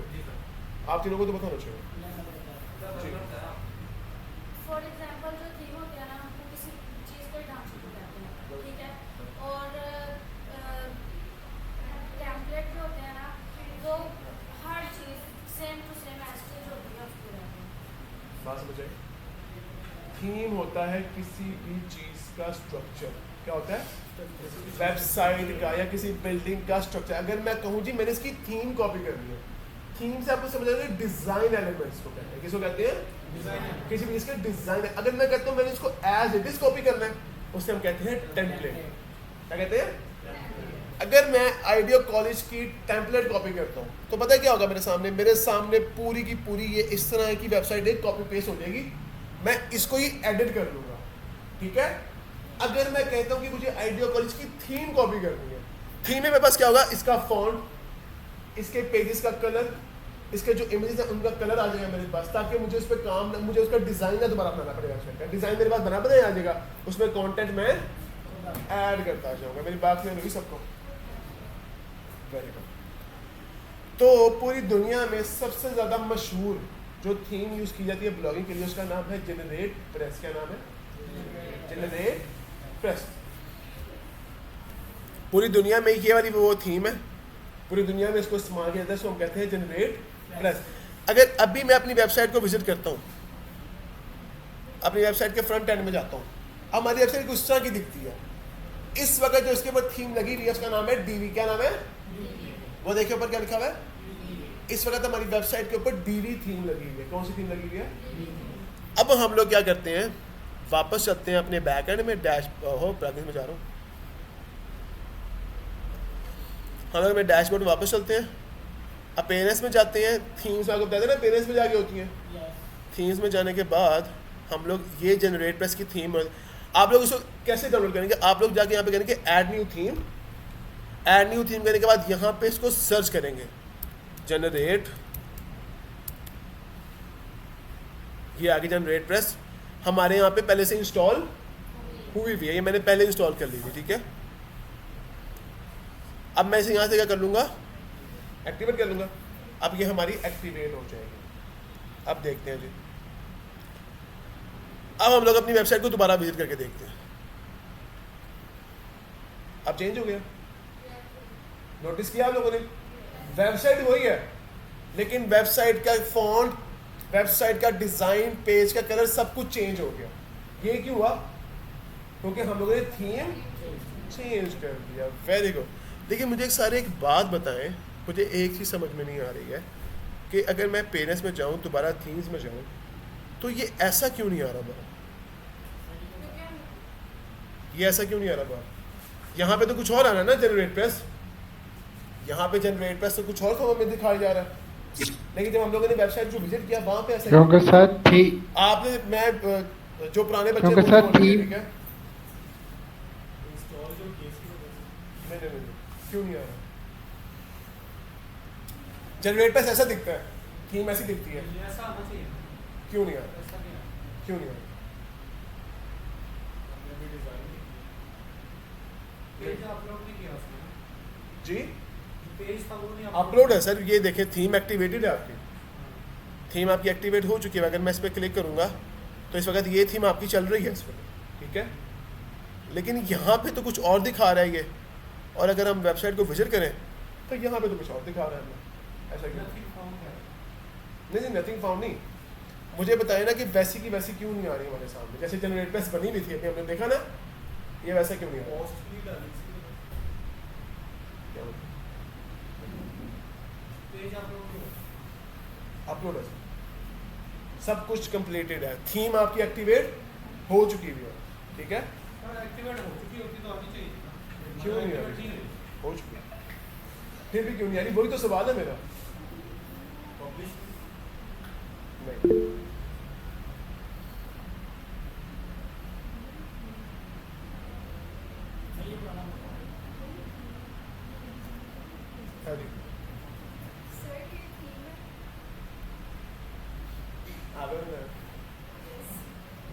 आप तीनों को तो पता होना चाहिए। जी फॉर एग्जाम्पल जो थीम होती है ना, हमको किसी चीज़ को डांस को कहते हैं, ठीक है। और टेम्पलेट जो होते हैं ना, वो हर चीज़ सेम टू सेम एस्टेज होती है उसको रहते हैं। बात समझ आई? थीम होता है किसी भी चीज़ का स्ट्रक्चर। क्या होता है? वेबसाइट का या किसी बिल्डिंग का स्ट्रक्चर। अगर मैं कहूँ जी मैंने इसकी थीम कॉपी करनी है, थीम से आपको समझ आएगा डिज़ाइन एलिमेंट्स को कहते हैं। किसको कहते हैं? किसी भी चीज़ का डिज़ाइन। अगर मैं कहता हूँ मैंने इसको एज इट इज कॉपी करना है, उसे हम कहते हैं टेम्पलेट। क्या कहते हैं? अगर मैं आइडिया कॉलेज की टेम्पलेट कॉपी करता हूँ तो पता है क्या होगा? मेरे सामने पूरी की पूरी ये इस तरह की वेबसाइट एक कॉपी पेस्ट हो जाएगी। मैं इसको ही एडिट कर लूँगा, ठीक है। अगर मैं कहता हूँ कि मुझे आइडिया कॉलेज की थीम कॉपी करनी है, थीम में मेरे पास क्या होगा? इसका फॉन्ट, इसके पेजेस का कलर, इसके जो इमेजेस है उनका कलर आ जाएगा मेरे पास, ताकि मुझे उस पर काम ना, मुझे उसका डिज़ाइन ना दोबारा बनाना पड़ेगा वेबसाइट का। डिज़ाइन मेरे पास बना बनाया आ जाएगा, उसमें कंटेंट मैं ऐड करता जाऊँगा। मेरी बात में होगी सबको? Very good. तो पूरी दुनिया में सबसे ज़्यादा मशहूर जो थीम यूज़ की जाती है ब्लॉगिंग के लिए उसका नाम है जनरेट प्रेस। क्या नाम है? Generate press. पूरी दुनिया में ये वाली वो थीम है, पूरी दुनिया में इसको इस्तेमाल किया जाता है, इसको हम कहते हैं जनरेट प्रेस। अगर अभी मैं अपनी वेबसाइट को विजिट करता हूँ, अपनी वेबसाइट के फ्रंट एंड में जाता हूँ, अब हमारी वेबसाइट कुछ तरह की दिखती है। इस वक्त जो इसके ऊपर थीम लगी हुई है उसका नाम है डीवी। क्या नाम है? वो देखिए ऊपर क्या लिखा हुआ है। इस वक्त हमारी वेबसाइट के ऊपर डीवी थीम लगी हुई है। कौन सी थीम लगी हुई है? अब हम लोग क्या करते हैं, वापस चलते हैं अपने बैक एंड में, डैश प्लगइन में जा रहा हूँ, हम लोग डैशबोर्ड में वापस चलते हैं, अपीयरेंस में जाते हैं, थीम्स आपको बताते हैं ना अपीयरेंस में जाके होती हैं। थीम्स में जाने के बाद हम लोग ये जनरेट प्रेस की थीम, आप लोग इसको कैसे डाउनलोड करेंगे? आप लोग जाके यहाँ पे करेंगे add new theme. Add new theme करने के बाद यहाँ पे इसको सर्च करेंगे, जनरेट, ये आगे जनरेट प्रेस हमारे यहाँ पे पहले से इंस्टॉल हुई हुई है, ये मैंने पहले इंस्टॉल कर ली थी, ठीक है। अब मैं इसे यहाँ से क्या कर लूँगा, एक्टिवेट कर लूँगा। अब ये हमारी एक्टिवेट हो जाएगी। अब देखते हैं जी, अब हम लोग अपनी वेबसाइट को दोबारा विजिट करके देखते हैं। अब चेंज हो गया, नोटिस किया आप लोगों ने? वेबसाइट वही है, लेकिन वेबसाइट का फॉन्ट, वेबसाइट का डिज़ाइन, पेज का कलर सब कुछ चेंज हो गया। ये क्यों हुआ? क्योंकि हम लोगों ने थीम चेंज कर दिया। Very good. देखिए मुझे एक बात बताएं, मुझे एक चीज़ समझ में नहीं आ रही है कि अगर मैं पेरेंट्स में जाऊं, दोबारा थीम्स में जाऊं, तो ये ऐसा क्यों नहीं आ रहा बाहर? ये ऐसा क्यों नहीं आ रहा बाहर? यहाँ पे तो कुछ और आ रहा है ना, जनरेट प्रेस। यहाँ पे जनरेट प्रेस तो कुछ और तो हमें दिखाया जा रहा है, लेकिन जब हम लोगों ने वेबसाइट को विजिट किया वहाँ पे ऐसा क्योंकि सर थी आपने, मैं जो पुराने बच्चे क्योंकि सर थीम, ठीक है, नहीं, क्यों नहीं आ रहा? जनरेट प्रेस ऐसा दिखता है, थीम ऐसी दिखती है, ये ऐसा आना चाहिए, क्यों नहीं आ रहा? ऐसा नहीं है। क्यों नहीं आ रहा? पेज अपलोड नहीं किया उसने, जी पेज था वो नहीं अपलोड है सर। ये देखें थीम एक्टिवेटेड है आपकी, थीम आपकी एक्टिवेट हो चुकी है। अगर मैं इस पर क्लिक करूँगा तो इस वक्त ये थीम आपकी चल रही है इस वक्त, ठीक है। लेकिन यहाँ पे तो कुछ और दिखा रहा है ये, और अगर हम वेबसाइट को विजिट करें तो यहाँ पे तो कुछ और दिखा रहा है हमें। ऐसा क्यों? नहीं, नथिंग फाउंड नहीं। मुझे बताया ना कि वैसी की वैसी क्यों नहीं आ रही हमारे सामने? जैसे जनरेट प्रेस बनी हुई थी अभी हमने देखा ना, ये वैसा क्यों नहीं आ रहा? क्या बोलते? अपलोड है, सब कुछ कंप्लीटेड है, थीम आपकी एक्टिवेट हो चुकी है, ठीक है। एक्टिवेट हो चुकी होती तो आनी चाहिए थी। क्यों नहीं आ रही? हो चुकी है, फिर भी क्यों नहीं आ रही? वही तो सवाल है मेरा। नहीं, हाँ जी,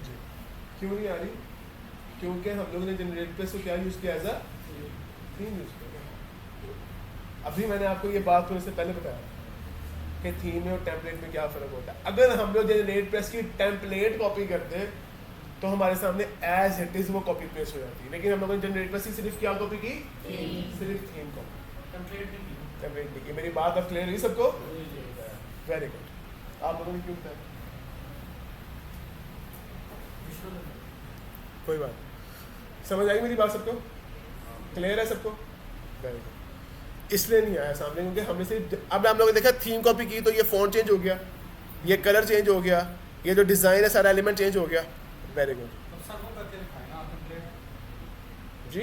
जी क्यों नहीं आ रही? क्योंकि हम लोगों ने जनरेट प्रेस को क्या यूज़ किया, एज अ थीम यूज़ किया। अभी मैंने आपको ये बात करने से पहले बताया कि थीम में और टेम्पलेट में क्या फ़र्क होता है। अगर हम लोग जनरेट प्रेस की टेम्पलेट कॉपी करते हैं तो हमारे सामने एज इट इज़ वो कॉपी पेस्ट हो जाती है, लेकिन हम लोगों ने जनरेट प्रेस की सिर्फ क्या कॉपी की? सिर्फ थीम कॉपी, टेम्पलेट नहीं की। मेरी बात अब क्लियर हुई सबको? Very good. आप लोगों ने क्यों बताया? कोई बात नहीं, समझ आई मेरी बात सबको? क्लियर है सबको? Very good. इसलिए नहीं आया सामने क्योंकि हमने सिर्फ, अब हम लोगों ने देखा थीम कॉपी की तो ये फ़ॉन्ट चेंज हो गया, ये कलर चेंज हो गया, ये जो डिज़ाइन है सारा एलिमेंट चेंज हो गया। वेरी गुड जी।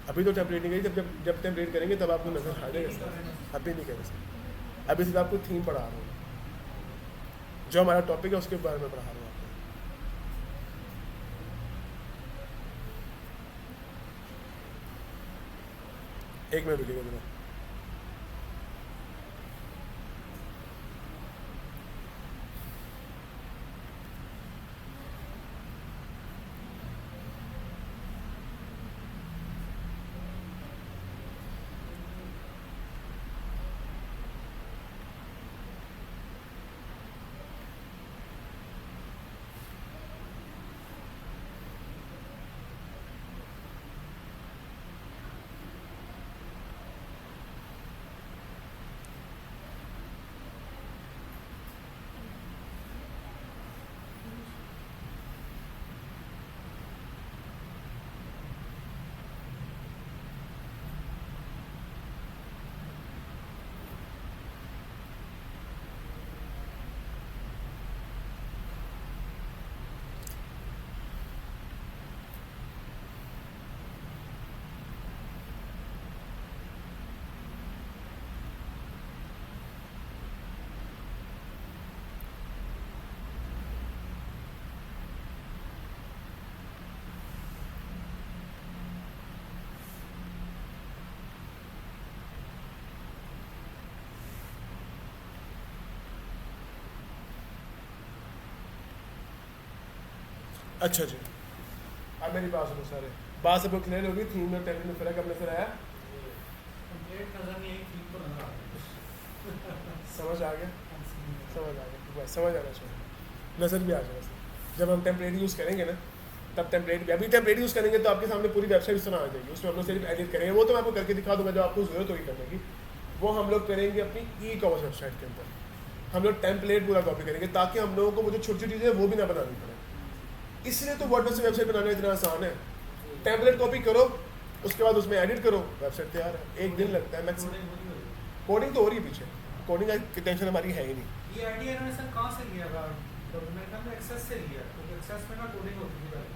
अभी तो टेम्पलेट नहीं करी, जब टेम्पलेट करेंगे तब आपको नजर आ जाएगा सर। अभी नहीं करें सर, अभी सिर्फ आपको थीम पढ़ा रहा हूँ, जो हमारा टॉपिक है उसके बारे में पढ़ा रहा हूँ। एक मिनट रुकिएगा जरा। अच्छा जी, अब मेरी बात सुनो सारे, बात सबको क्लियर होगी। थीम और टेम्पलेट में फ़र्क अपने से आया, कंप्लीट नजर नहीं आई, थीम तो नजर आ रही समझ आ गया, है। समझ आ गया, बस समझ आना चाहिए, नज़र भी आ जाए। जब हम टेम्पलेट यूज़ करेंगे ना, तब टेम्पलेट भी, अभी टेम्पलेट यूज़ करेंगे तो आपके सामने पूरी वेबसाइट इस तरह आ जाएगी, उसमें हम लोग सिर्फ एडिट करेंगे। वो तो मैं आपको करके दिखा दूंगा, जो आपको ज़रूरत होगी करने की, वो हम लोग करेंगे अपनी ई कॉमर्स वेबसाइट के अंदर। हम लोग टेम्पलेट पूरा कॉपी करेंगे ताकि हम लोगों को वो जो छोटी छोटी चीज़ें वो भी ना बनानी पड़े। इसलिए तो वर्डप्रेस से वेबसाइट बनाना इतना आसान है। टेम्पलेट कॉपी करो, उसके बाद उसमें एडिट करो, वेबसाइट तैयार है। एक दिन लगता है मैक्सिमम। कोडिंग तो हो रही है पीछे, कोडिंग की टेंशन हमारी है ही नहीं। ये आइडिया इन्होंने सर कहाँ से लिया था? मैंने कहा एक्सेस से लिया, क्योंकि एक्सेस में ना कोडिंग होती थी पहले।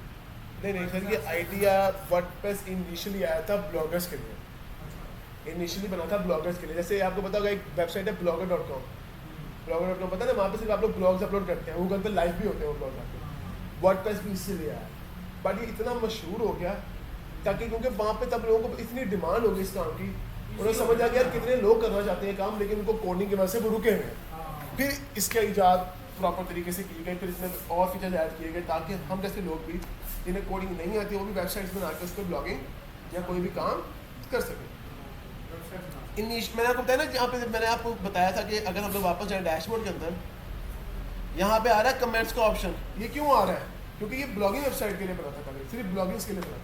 नहीं सर, ये आइडिया वर्डप्रेस इनिशियली आया था ब्लॉगर्स के लिए, इनिशियली बना था ब्लॉगर्स के लिए। जैसे आपको पता होगा एक वेबसाइट है blogger.com, blogger.com पता है ना, वहाँ पे सिर्फ आप लोग ब्लॉग्स अपलोड करते हैं, गूगल पे लाइव भी होते हैं वो ब्लॉग आके। वर्डप्रेस भी इसीलिए आया, बट ये इतना मशहूर हो गया ताकि क्योंकि वहाँ पे तब लोगों को इतनी डिमांड हो गई इस काम की, उन्हें समझ आ गया यार कितने लोग करना चाहते हैं काम, लेकिन उनको कोडिंग की वजह से वो रुके हुए हैं। फिर इसका ईजाद प्रॉपर तरीके से की गई, फिर इसमें और फीचर्स ऐड किए गए ताकि हम जैसे लोग भी जिन्हें कोडिंग नहीं आती वो भी वेबसाइट्स बना के उस पर ब्लॉगिंग या कोई भी काम कर सकें। मैंने आपको बताया ना, जहाँ पे मैंने आपको बताया था कि अगर हम लोग वापस जाए डैशबोर्ड के अंदर, यहाँ पे आ रहा है कमेंट्स का ऑप्शन। ये क्यों आ रहा है? क्योंकि ये ब्लॉगिंग वेबसाइट के लिए बना था पहले, सिर्फ ब्लॉगिंग्स के लिए बना था।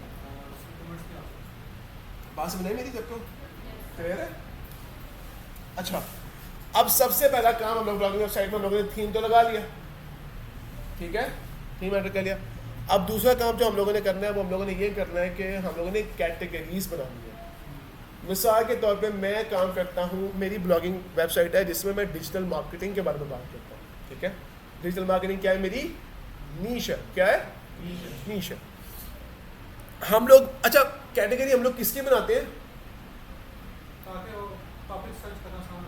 बात समझ आई मेरी सबको? क्लियर है? अच्छा, अब सबसे पहला काम हम लोग ब्लॉगिंग वेबसाइट में हम लोगों ने थीम तो लगा लिया, ठीक है, थीम एंटर कर लिया। अब दूसरा काम जो हम लोगों ने करना है वो हम लोगों ने ये करना है कि हम लोगों ने कैटेगरीज बनानी है। मिसाल के तौर पे मैं काम करता हूँ, मेरी ब्लॉगिंग वेबसाइट है जिसमें मैं डिजिटल मार्केटिंग के बारे में बात करता हूँ, ठीक है। डिजिटल मार्केटिंग क्या है? मेरी नीश है। क्या है? नीश है। हम लोग, अच्छा, कैटेगरी हम लोग किसकी बनाते हैं? ताकि वो टॉपिक सर्च करना आसान हो।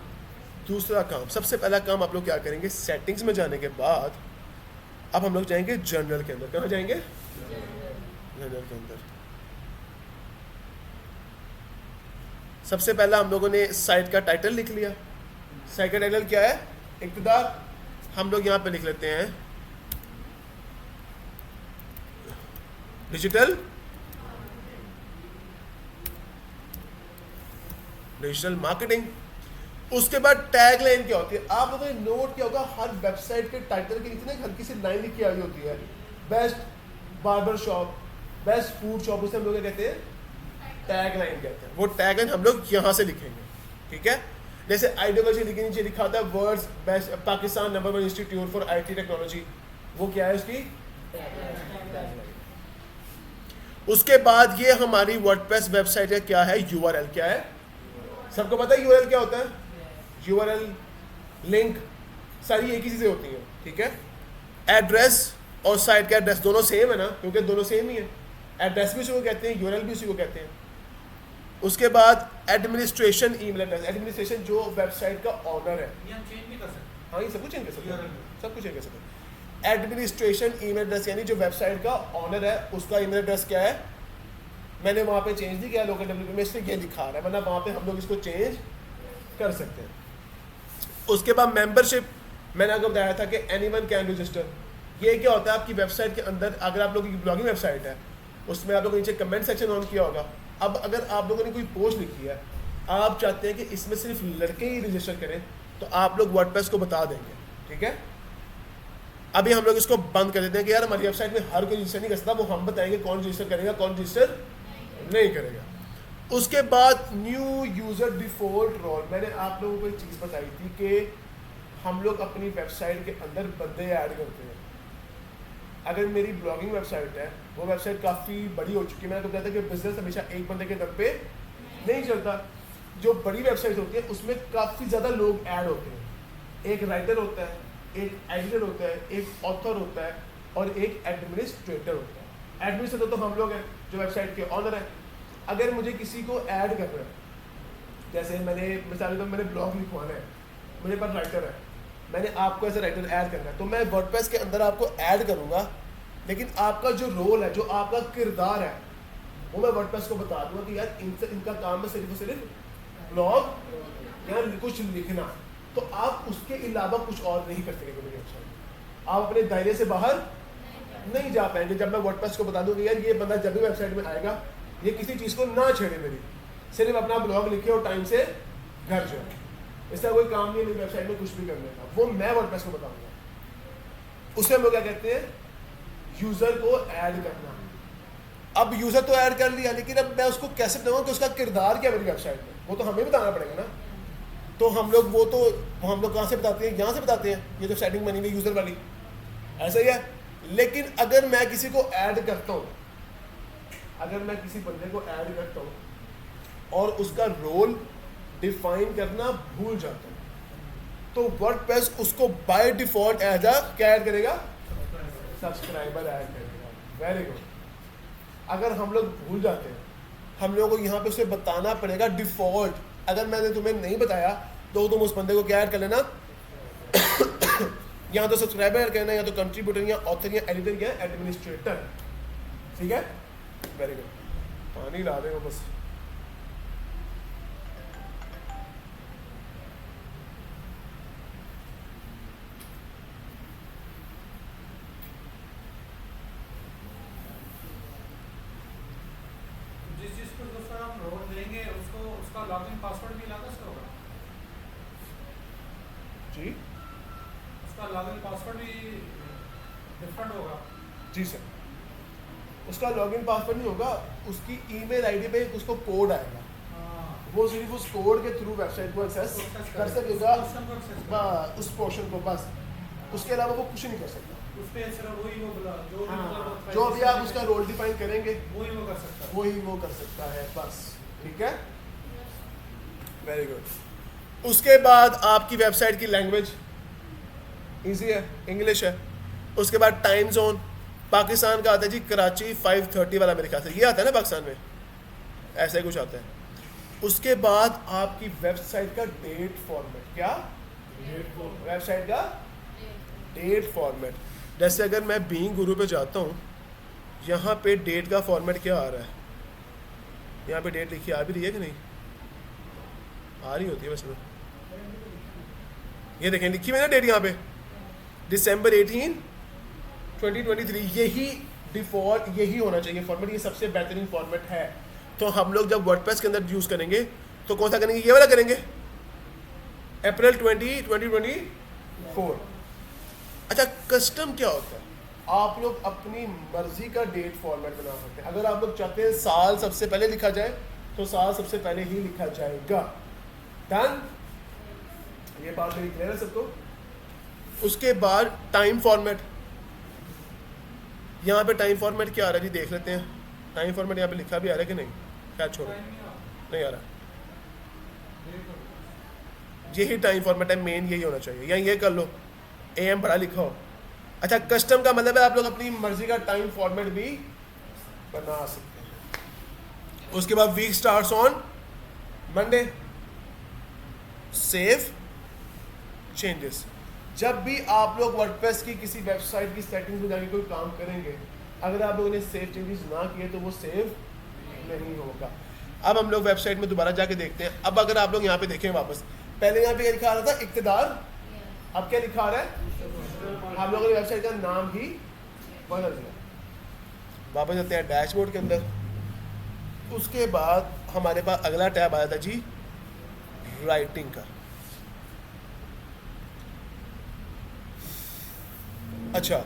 दूसरा काम, सबसे पहला काम आप लोग क्या करेंगे, सेटिंग्स में जाने के बाद अब हम लोग जाएंगे जर्नल के अंदर। कहाँ जाएंगे? जर्नल के अंदर। सबसे पहला हम लोगों ने साइट का टाइटल लिख लिया। साइट का टाइटल क्या है? इब्तिदा हम लोग यहाँ पे लिख लेते हैं डिजिटल मार्केटिंग। उसके बाद टैग लाइन क्या होती है? आप लोगों ने नोट किया होगा हर वेबसाइट के टाइटल के नीचे हल्की सी लाइन लिखी आई होती है, best barber shop, best food shop, उसे हम लोग क्या कहते हैं? टैग लाइन कहते हैं। वो टैग लाइन हम लोग यहाँ से लिखेंगे, ठीक है। जैसे आइडियोलॉजी लिखने नीचे लिखा था words best Pakistan number 1 institute for IT technology, वो क्या है उसकी? उसके बाद ये हमारी वर्डप्रेस वेबसाइट है, क्या है? URL। क्या है? सबको पता है URL क्या होता है? URL लिंक सारी एक ही चीज़ें होती हैं, ठीक है। एड्रेस और साइट का एड्रेस दोनों सेम है ना, क्योंकि दोनों सेम ही है। एड्रेस भी उसी को कहते हैं, URL भी उसी को कहते हैं। उसके बाद एडमिनिस्ट्रेशन ईमेल एड्रेस, एडमिनिस्ट्रेशन जो वेबसाइट का ऑनर है। ये हम चेंज भी कर सकते हैं। हाँ, ये सब कुछ चेंज कर सकते URL हैं, में। सब कुछ चेंज कर सकते हैं। एडमिनिस्ट्रेशन ईमेल एड्रेस यानी जो वेबसाइट का ऑनर है उसका ईमेल एड्रेस क्या है? मैंने वहाँ पे चेंज नहीं किया लोकल डब्ल्यू में, इसलिए ये दिखा रहा है, वरना वहाँ पे हम लोग इसको चेंज कर सकते हैं। उसके बाद मेंबरशिप, मैंने आपको बताया था कि एनीवन कैन रजिस्टर। ये क्या होता है? आपकी वेबसाइट के अंदर अगर आप लोगों की ब्लॉगिंग वेबसाइट है, उसमें आप लोगों ने नीचे कमेंट सेक्शन ऑन किया होगा। अब अगर आप लोगों ने कोई पोस्ट लिखी है, आप चाहते हैं कि इसमें सिर्फ लड़के ही रजिस्टर करें, तो आप लोग वर्डप्रेस को बता देंगे, ठीक है। अभी हम लोग इसको बंद कर देते हैं कि यार हमारी वेबसाइट में हर कोई रजिस्टर नहीं कर सकता, वो हम बताएंगे कौन रजिस्टर करेगा कौन रजिस्टर नहीं करेगा। उसके बाद न्यू यूज़र डिफ़ॉल्ट रोल, मैंने आप लोगों को एक चीज़ बताई थी कि हम लोग अपनी वेबसाइट के अंदर बंदे ऐड करते हैं। अगर मेरी ब्लॉगिंग वेबसाइट है, वो वेबसाइट काफ़ी बड़ी हो चुकी है, मैंने आपको बताया था कि बिजनेस हमेशा एक बंदे के दम पे नहीं चलता। जो बड़ी वेबसाइट होती है उसमें काफ़ी ज़्यादा लोग ऐड होते हैं। एक राइटर होता है, एक एडिटर होता है, एक ऑथर होता है और एक एडमिनिस्ट्रेटर होता है। एडमिनिस्ट्रेटर तो हम लोग हैं जो वेबसाइट के ऑनर हैं। अगर मुझे किसी को ऐड करना है, जैसे मैंने मिसाल तो मैंने ब्लॉग लिखवाना है, मेरे पास राइटर है, मैंने आपको ऐसे राइटर ऐड करना है, तो मैं वर्डप्रेस के अंदर आपको ऐड करूँगा, लेकिन आपका जो रोल है, जो आपका किरदार है, वो मैं वर्डप्रेस को बता दूंगा कि यार इनका काम है सिर्फ और सिर्फ ब्लॉग या कुछ लिखना, तो आप उसके अलावा कुछ और नहीं कर सकेंगे मेरी वेबसाइट। आप अपने दायरे से बाहर नहीं जा पाएंगे जब मैं वर्डप्रेस को बता दूँ कि यार ये बंदा जब भी वेबसाइट में आएगा ये किसी चीज़ को ना छेड़े मेरी, सिर्फ अपना ब्लॉग लिखे और टाइम से घर जाए, इसका कोई काम नहीं है मेरी वेबसाइट में कुछ भी करने का, वो मैं वर्डप्रेस को बताऊंगा। उससे हम लोग क्या कहते हैं, यूज़र को ऐड करना। अब यूज़र तो ऐड कर लिया, लेकिन अब मैं उसको कैसे बताऊंगा कि उसका किरदार क्या है मेरी वेबसाइट में, वो तो हमें बताना पड़ेगा ना। तो हम लोग कहाँ से बताते हैं, यहाँ से बताते हैं, ये तो सेटिंग बनी हुई यूज़र वाली, ऐसा ही है। लेकिन अगर मैं किसी को ऐड करता हूँ, अगर मैं किसी बंदे को ऐड करता हूँ और उसका रोल डिफाइन करना भूल जाता हूँ, तो वर्डप्रेस उसको बाय डिफॉल्ट एज अ क्या ऐड करेगा, सब्सक्राइबर ऐड करेगा। Very good. अगर हम लोग भूल जाते हैं, हम लोगों को यहाँ पे उसे बताना पड़ेगा डिफॉल्ट। अगर मैंने तुम्हें नहीं बताया तो तुम उस बंदे को क्या ऐड कर लेना, यहाँ तो सब्सक्राइबर ऐड करना, या तो कंट्रीब्यूटर या ऑथर या एडिटर या एडमिनिस्ट्रेटर। ठीक है, वेरी गुड। पानी ला दे बस। जिस चीज़ को दोस्तों आप रोल देंगे उसको उसका लॉगिन पासवर्ड भी अलग से होगा जी, उसका लॉगिन पासवर्ड भी डिफरेंट होगा। जी सर। उसका लॉगिन पासवर्ड नहीं होगा, उसकी ईमेल आईडी पे उसको कोड आएगा, वो सिर्फ उस कोड के थ्रू वेबसाइट को एक्सेस कर सकेगा, उस पोर्शन को बस, उसके अलावा वो कुछ नहीं कर सकता। उस पे सिर्फ वही वो जो भी मतलब जो भी आप उसका रोल डिफाइन करेंगे वही वो कर सकता है। वही वो कर सकता है बस। ठीक है, वेरी गुड। उसके बाद आपकी वेबसाइट की लैंग्वेज इजी है, इंग्लिश है। उसके बाद टाइम जोन, पाकिस्तान का आता है जी कराची 5:30 वाला, मेरे ख्याल से ये आता है ना पाकिस्तान में, ऐसा ही कुछ आता है। उसके बाद आपकी वेबसाइट का डेट फॉर्मेट, क्या वेबसाइट का डेट फॉर्मेट। जैसे अगर मैं बीइंग गुरु पे जाता हूँ, यहाँ पे डेट का फॉर्मेट क्या आ रहा है, यहाँ पे डेट लिखी आ भी रही है कि नहीं, आ रही होती है वैसे। ये देखें लिखी हुई है ना डेट यहाँ पे, दिसंबर 18, 2023। यही डिफ़ॉल्ट, यही होना चाहिए फॉर्मेट, ये सबसे बेहतरीन फॉर्मेट है। तो हम लोग जब वर्डप्रेस के अंदर यूज़ करेंगे तो कौन सा करेंगे, ये वाला करेंगे, अप्रैल 2024। अच्छा, कस्टम क्या होता है, आप लोग अपनी मर्जी का डेट फॉर्मेट बना सकते हैं। अगर आप लोग चाहते हैं साल सबसे पहले लिखा जाए तो साल सबसे पहले ही लिखा जाएगा। डन, ये बात मेरी क्लियर है सबको। उसके बाद टाइम फॉर्मेट, यहाँ पे टाइम फॉर्मेट क्या आ रहा है जी, देख लेते हैं। टाइम फॉर्मेट यहाँ पे लिखा भी आ रहा है कि नहीं, क्या छोड़ो, नहीं आ रहा। यही टाइम फॉर्मेट है मेन, यही होना चाहिए, या ये कर लो AM बड़ा लिखा हो। अच्छा, कस्टम का मतलब है आप लोग अपनी मर्जी का टाइम फॉर्मेट भी बना सकते हैं। उसके बाद week starts on Monday, save changes. जब भी आप लोग वर्डप्रेस की किसी वेबसाइट की सेटिंग्स में जाके कोई काम करेंगे, अगर आप लोगों ने सेव चेंजेस ना किए तो वो सेव नहीं होगा। अब हम लोग वेबसाइट में दोबारा जाके देखते हैं। अब अगर आप लोग यहाँ पे देखें वापस, पहले यहाँ पे क्या लिखा आ रहा था, इक़्तिदार, अब क्या लिखा आ रहा है, हम लोगों ने वेबसाइट का नाम ही बदल दिया। वापस आते हैं डैशबोर्ड के अंदर। उसके बाद हमारे पास अगला टैब आया था जी राइटिंग का। अच्छा,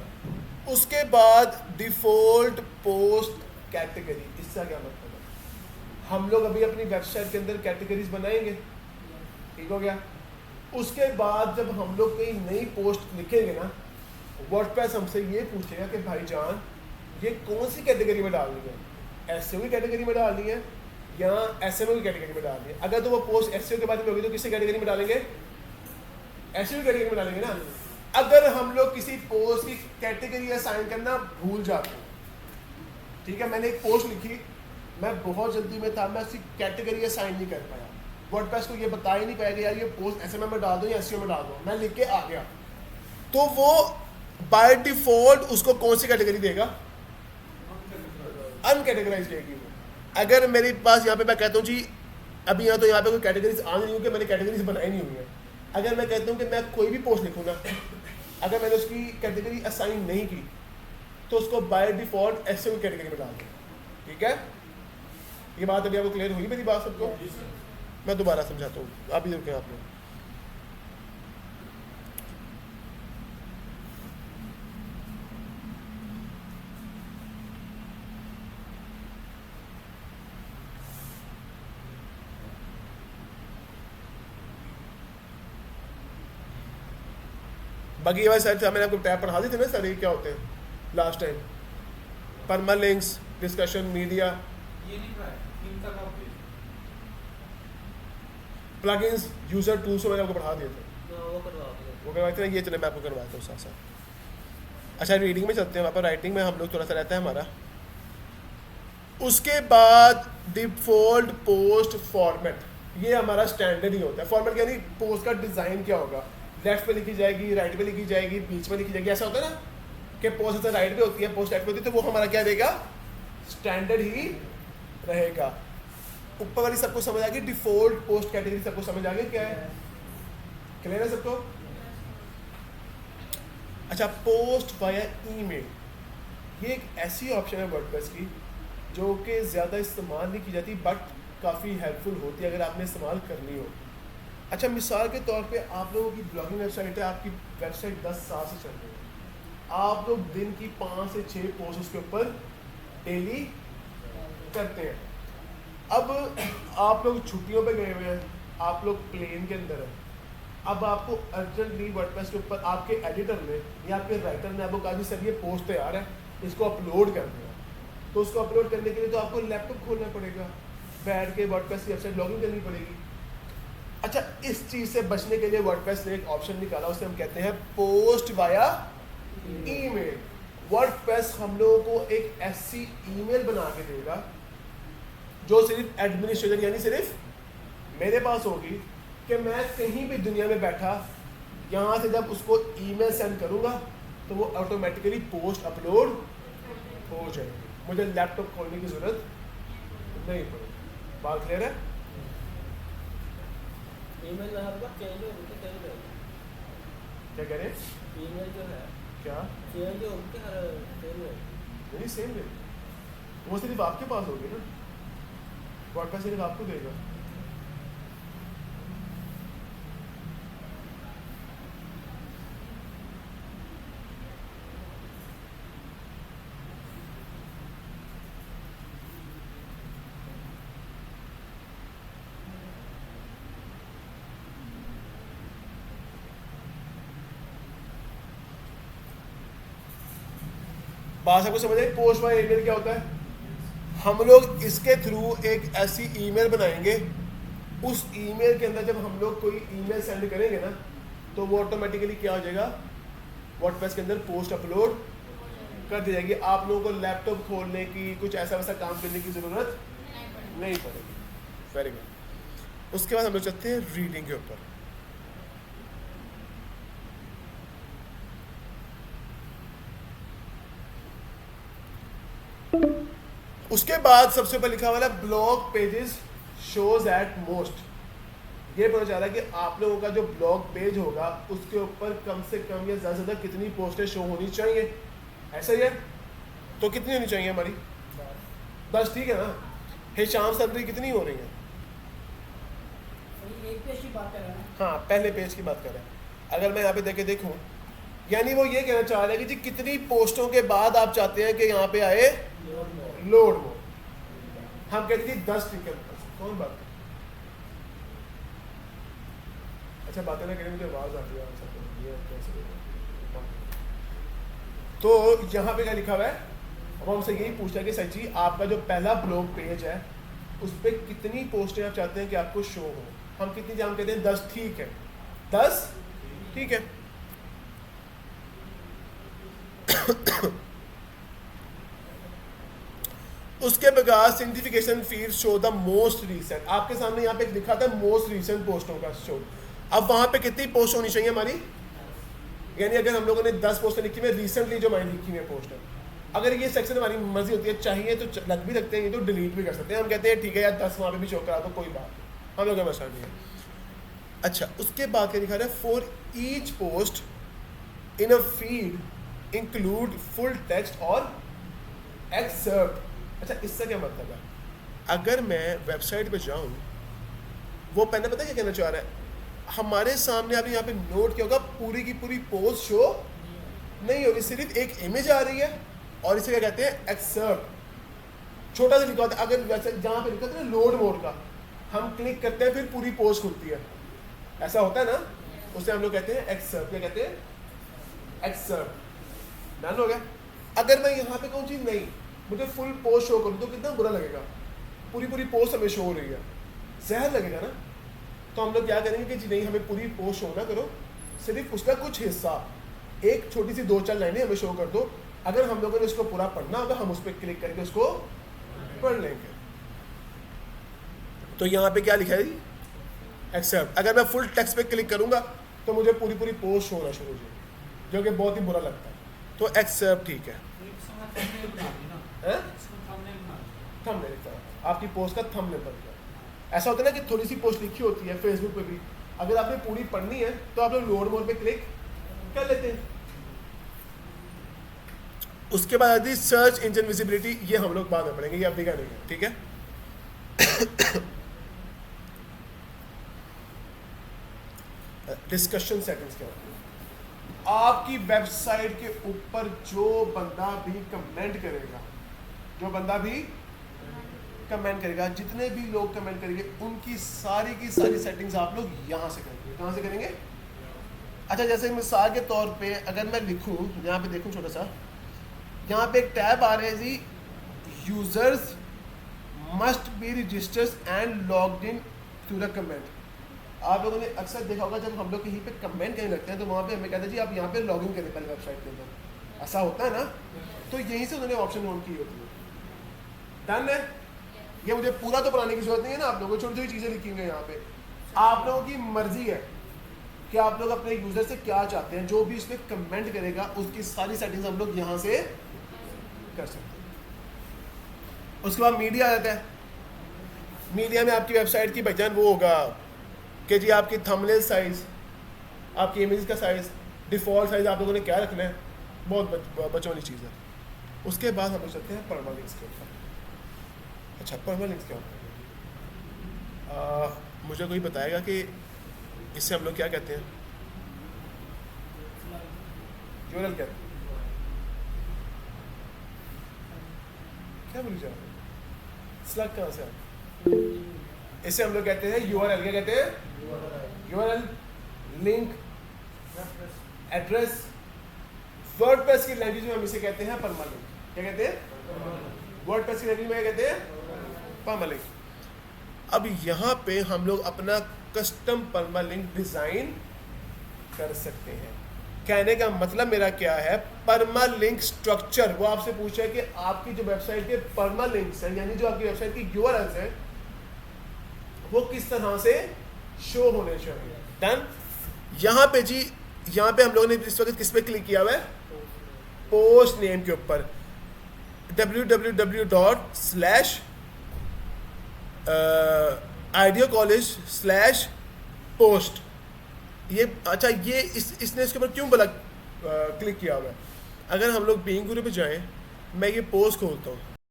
उसके बाद डिफ़ॉल्ट पोस्ट कैटेगरी, इसका क्या मतलब है, हम लोग अभी अपनी वेबसाइट के अंदर कैटेगरीज बनाएंगे, ठीक हो गया। उसके बाद जब हम लोग कोई नई पोस्ट लिखेंगे ना, वर्डप्रेस हमसे ये पूछेगा कि भाईजान ये कौन सी कैटेगरी में डालनी है, एसईओ की कैटेगरी में डालनी है या एसएमओ की कैटेगरी में डालनी है। अगर तो वो पोस्ट एसईओ के बाद में होगी तो किसी कैटेगरी में डालेंगे, एसईओ की कैटेगरी में डालेंगे ना। अगर हम लोग किसी पोस्ट की कैटेगरी असाइन करना भूल जाते हैं, ठीक है, मैंने एक पोस्ट लिखी, मैं बहुत जल्दी में था, मैं उसकी कैटेगरी असाइन नहीं कर पाया, वर्डप्रेस को ये बता ही नहीं पाया कि यार ये पोस्ट एसएमओ में डाल दो या एसईओ में डाल दो, मैं लिख के आ गया, तो वो बाय डिफॉल्ट उसको कौन सी कैटेगरी देगा, अनकैटेगराइज देगी वो। अगर मेरे पास यहाँ पे मैं कहता हूँ जी अभी यहाँ तो यहाँ पे कोई कैटेगरीज आ नहीं हुई कि मैंने कैटेगरीज बनाई नहीं हुई है। अगर मैं कहता हूँ कि मैं कोई भी पोस्ट लिखूँ ना, अगर मैंने उसकी कैटेगरी असाइन नहीं की तो उसको बाय डिफॉल्ट एसईओ कैटेगरी में डाल दें। ठीक है, ये बात अभी आपको क्लियर हुई मेरी बात सबको? मैं दोबारा समझाता हूँ, अभी रुकें आप लोग। बाकी ये वाले साइड मैंने आपको टैब पढ़ा दी थे ना सर, ये क्या होते हैं last time? Permalinks, discussion, media, ये नहीं पढ़ाया, इनका का पेज। प्लगइन्स, यूजर टूल्स मैंने आपको पढ़ा दिए थे, वो करवा दो। वो करवाए थे ना। ये चले मैं आपको करवाता हूँ साथ साथ। अच्छा रीडिंग में चलते हैं, वहाँ पर राइटिंग में हम लोग थोड़ा सा रहता है हमारा। उसके बाद डिफॉल्ट पोस्ट फॉर्मेट, ये हमारा स्टैंडर्ड ही होता है। फॉर्मेट यानी पोस्ट का डिज़ाइन क्या होगा, लेफ्ट पे लिखी जाएगी, राइट पे लिखी जाएगी, बीच में लिखी जाएगी, ऐसा होता है ना कि पोस्ट ऐसा राइट पे होती है, पोस्ट लेफ्ट पे होती है, तो वो हमारा क्या रहेगा, स्टैंडर्ड ही रहेगा। ऊपर वाली सबको समझ आ गई, डिफॉल्ट पोस्ट कैटेगरी सबको समझ आ गई क्या है, क्लियर है सबको? अच्छा, पोस्ट वाया ईमेल, ये एक ऐसी ऑप्शन है वर्डप्रेस की जो कि ज़्यादा इस्तेमाल नहीं की जाती बट काफ़ी हेल्पफुल होती है अगर आपने इस्तेमाल करनी हो। अच्छा, मिसाल के तौर पे आप लोगों की ब्लॉगिंग वेबसाइट है, आपकी वेबसाइट 10 साल से चल रही है, आप लोग दिन की 5 से 6 पोस्ट उसके ऊपर डेली करते हैं। अब आप लोग छुट्टियों पे गए हुए हैं, आप लोग प्लेन के अंदर हैं, अब आपको अर्जेंटली वर्डप्रेस के ऊपर आपके एडिटर ने या आपके राइटर ने आपको कहा कि सर ये पोस्ट तैयार है, इसको अपलोड करना है, तो उसको अपलोड करने के लिए तो आपको लैपटॉप खोलना पड़ेगा, बैठ के वर्डप्रेस की वेबसाइट लॉगिन करनी पड़ेगी। अच्छा, इस चीज़ से बचने के लिए वर्डप्रेस ने एक ऑप्शन निकाला, उसे हम कहते हैं पोस्ट वाया ईमेल। वर्डप्रेस हम लोगों को एक ऐसी ईमेल बना के देगा जो सिर्फ एडमिनिस्ट्रेटर यानी सिर्फ मेरे पास होगी, कि मैं कहीं भी दुनिया में बैठा यहाँ से जब उसको ईमेल सेंड करूँगा तो वो ऑटोमेटिकली पोस्ट अपलोड हो जाएगी, मुझे लैपटॉप खोलने की ज़रूरत नहीं पड़ेगी। बात क्लियर है? ईमेल हर बार चेंज हो गई, चेंज हो क्या कह रहे हैं? ईमेल जो है क्या चेंज हो गई हर सेम है। नहीं, सेम है, वो सिर्फ आपके पास होगी ना, वर्डप्रेस सिर्फ आपको देगा। बात सबको समझ आई? पोस्ट वाला ईमेल क्या होता है? हम लोग इसके थ्रू एक ऐसी ईमेल बनाएंगे, उस ईमेल के अंदर जब हम लोग कोई ईमेल सेंड करेंगे ना तो वो ऑटोमेटिकली क्या हो जाएगा, वर्डप्रेस के अंदर पोस्ट अपलोड कर दी जाएगी। आप लोगों को लैपटॉप खोलने की, कुछ ऐसा वैसा काम करने की ज़रूरत नहीं पड़ेगी। Very good. उसके बाद हम लोग चलते हैं रीडिंग के ऊपर। उसके बाद सबसे ऊपर लिखा हुआ है blog pages shows at most. ये पता चला कि आप लोगों का जो ब्लॉग पेज होगा उसके ऊपर कम से कम या ज़्यादा से ज़्यादा कितनी पोस्टें शो होनी चाहिए, ऐसा ही है? तो कितनी होनी चाहिए हमारी? 10, ठीक है ना? हिशाम सदरी कितनी हो रही है? एक पेज की बात कर रहे हैं। हाँ, पहले पेज की बात करें। अगर मैं यहाँ पे देखे देखूँ, यानी वो ये कहना चाह रहे हैं कि जी कितनी पोस्टों के बाद आप चाहते हैं कि यहाँ पे आए लोड हो। हम कहते हैं 10, ठीक है। कौन बात? अच्छा, बातें ना करें, मुझे आवाज आती है। तो यहाँ पे क्या लिखा हुआ है? अब हमसे यही पूछा कि सर जी आपका जो पहला ब्लॉग पेज है उस पर कितनी पोस्टें आप चाहते हैं कि आपको शो हो। हम कितनी जाम कहते हैं? 10, ठीक है। 10, ठीक है। उसके बाद simplification field show the most recent. आपके सामने यहाँ पे लिखा था मोस्ट रीसेंट पोस्टों का शो। अब वहां पे कितनी पोस्ट होनी चाहिए हमारी? यानी अगर हम लोगों ने 10 पोस्टें लिखी हुई, रिसेंटली जो हमारी लिखी हुई पोस्ट है, अगर ये सेक्शन हमारी मर्जी होती है, चाहिए तो लग भी सकते हैं, ये तो डिलीट भी कर सकते हैं। हम कहते हैं ठीक है यार 10 वहाँ पे भी शो करा तो कोई बात नहीं, हम लोग का मसला नहीं है। अच्छा, उसके बाद क्या लिखा है? For each post in a feed include full text और एक्सर्प्ट। अच्छा, इससे क्या मतलब है? अगर मैं वेबसाइट पे जाऊं, वो पहले पता है क्या कहना चाह रहा है? हमारे सामने आपने यहाँ पे नोट किया होगा, पूरी की पूरी पोस्ट शो नहीं हो रही, सिर्फ एक इमेज आ रही है और इसे क्या कहते हैं? एक्सर्प्ट। छोटा सा लिखा होता है, अगर वैसे जहाँ पे लिखा होता है ना लोड मोड का, हम क्लिक करते हैं फिर पूरी पोस्ट खुलती है, ऐसा होता है ना, उसे हम लोग कहते हैं एक्सर्प्ट। क्या कहते हैं? एक्सर्प्ट। डन हो गया। अगर मैं यहाँ पे कहूँ चीज नहीं, मुझे फुल पोस्ट शो करूँ तो कितना बुरा लगेगा, पूरी पूरी पोस्ट हमें शो हो रही है, जहर लगेगा ना। तो हम लोग क्या करेंगे कि जी नहीं, हमें पूरी पोस्ट शो ना करो, सिर्फ उसका कुछ हिस्सा, एक छोटी सी 2-4 लाइनें हमें शो कर दो। अगर हम लोगों ने उसको पूरा पढ़ना होगा, हम उस पर क्लिक करके उसको पढ़ लेंगे। तो यहाँ पे क्या लिखा है? एक्सेप्ट। अगर मैं फुल टेक्स्ट पे क्लिक करूंगा तो मुझे पूरी पूरी पोस्ट होना शुरू हो जाएगी, जो कि बहुत ही बुरा लगता है। तो एक्सेप्ट ठीक है। थंबनेल लिखता है, आपकी पोस्ट का थंबनेल बन गया। ऐसा होता है ना कि थोड़ी सी पोस्ट लिखी होती है फेसबुक पे भी, अगर आपने पूरी पढ़नी है तो आप लोग लोड मोड पे क्लिक कर लेते हैं। उसके बाद आती है सर्च इंजन विजिबिलिटी, ये हम लोग बाद में पढ़ेंगे, ये अभी का नहीं है, ठीक है। डिस्कशन सेटिंग्स क्या होती है? आपकी वेबसाइट के ऊपर जो बंदा भी कमेंट करेगा, जो बंदा भी कमेंट करेगा, जितने भी लोग कमेंट करेंगे, उनकी सारी की सारी सेटिंग्स आप लोग यहाँ से करेंगे। कहाँ से करेंगे? अच्छा, जैसे मिसाल के तौर पे अगर मैं लिखूँ, यहाँ पे देखूँ छोटा सा, यहाँ पे एक टैब आ रहा है जी, users must be registered and logged in to the comment. आप लोगों ने अक्सर देखा होगा जब हम लोग कहीं पे कमेंट करने लगते हैं तो वहाँ पे हमें कहते हैं जी आप यहाँ पे लॉगिन करें पहले वेबसाइट के अंदर, ऐसा होता है ना। तो यहीं से उन्होंने ऑप्शन ऑन की होती है। डन है? ये मुझे पूरा तो बनाने की जरूरत नहीं है ना, आप लोगों को छोटी छोटी चीज़ें लिखी हुई हैं यहाँ पे। आप लोगों की मर्जी है कि आप लोग अपने यूजर से क्या चाहते हैं, जो भी उसमें कमेंट करेगा उसकी सारी सेटिंग्स हम लोग यहाँ से कर सकते हैं। उसके बाद मीडिया आ जाता है। मीडिया में आपकी वेबसाइट की पहचान वो होगा कि जी आपकी थंबनेल साइज, आपकी इमेज का साइज, डिफ़ॉल्ट साइज आप लोगों ने क्या रखना है, बहुत बचों वाली चीज़ है। उसके बाद हम लोग चलते हैं परमालिंक्स के ऊपर। अच्छा, परमालिंक्स क्या होता है? मुझे कोई बताएगा कि इससे हम लोग क्या कहते हैं? यूआरएल कहते हैं। क्या बोली जा रही है? स्लग कहाँ से आता? इसे हम लोग कहते हैं यूआरएल। क्या कहते हैं? URL, link, address. वर्डप्रेस की लैंग्वेज में हम इसे कहते हैं परमालिंक। क्या कहते हैं? वर्डप्रेस की लैंग्वेज में क्या कहते हैं? परमालिंक। अब यहाँ पे हम लोग अपना कस्टम परमालिंक डिजाइन कर सकते हैं। कहने का मतलब मेरा क्या है, परमालिंक स्ट्रक्चर, वो आपसे पूछा है कि आपकी जो वेबसाइट के परमालिंक्स हैं, यानी जो आपकी वेबसाइट की यूआरएल्स हैं, वो किस तरह से शो होने चाहिए। डन। यहाँ पे जी, यहाँ पे हम लोगों ने इस वक्त किस पे क्लिक किया हुआ है? पोस्ट नेम के ऊपर, www.ideacollege/post। ये अच्छा, ये इसने इसके ऊपर क्यों बोला क्लिक किया हुआ है? अगर हम लोग बीइंग गुरु पे जाएं, मैं ये पोस्ट खोलता हूँ,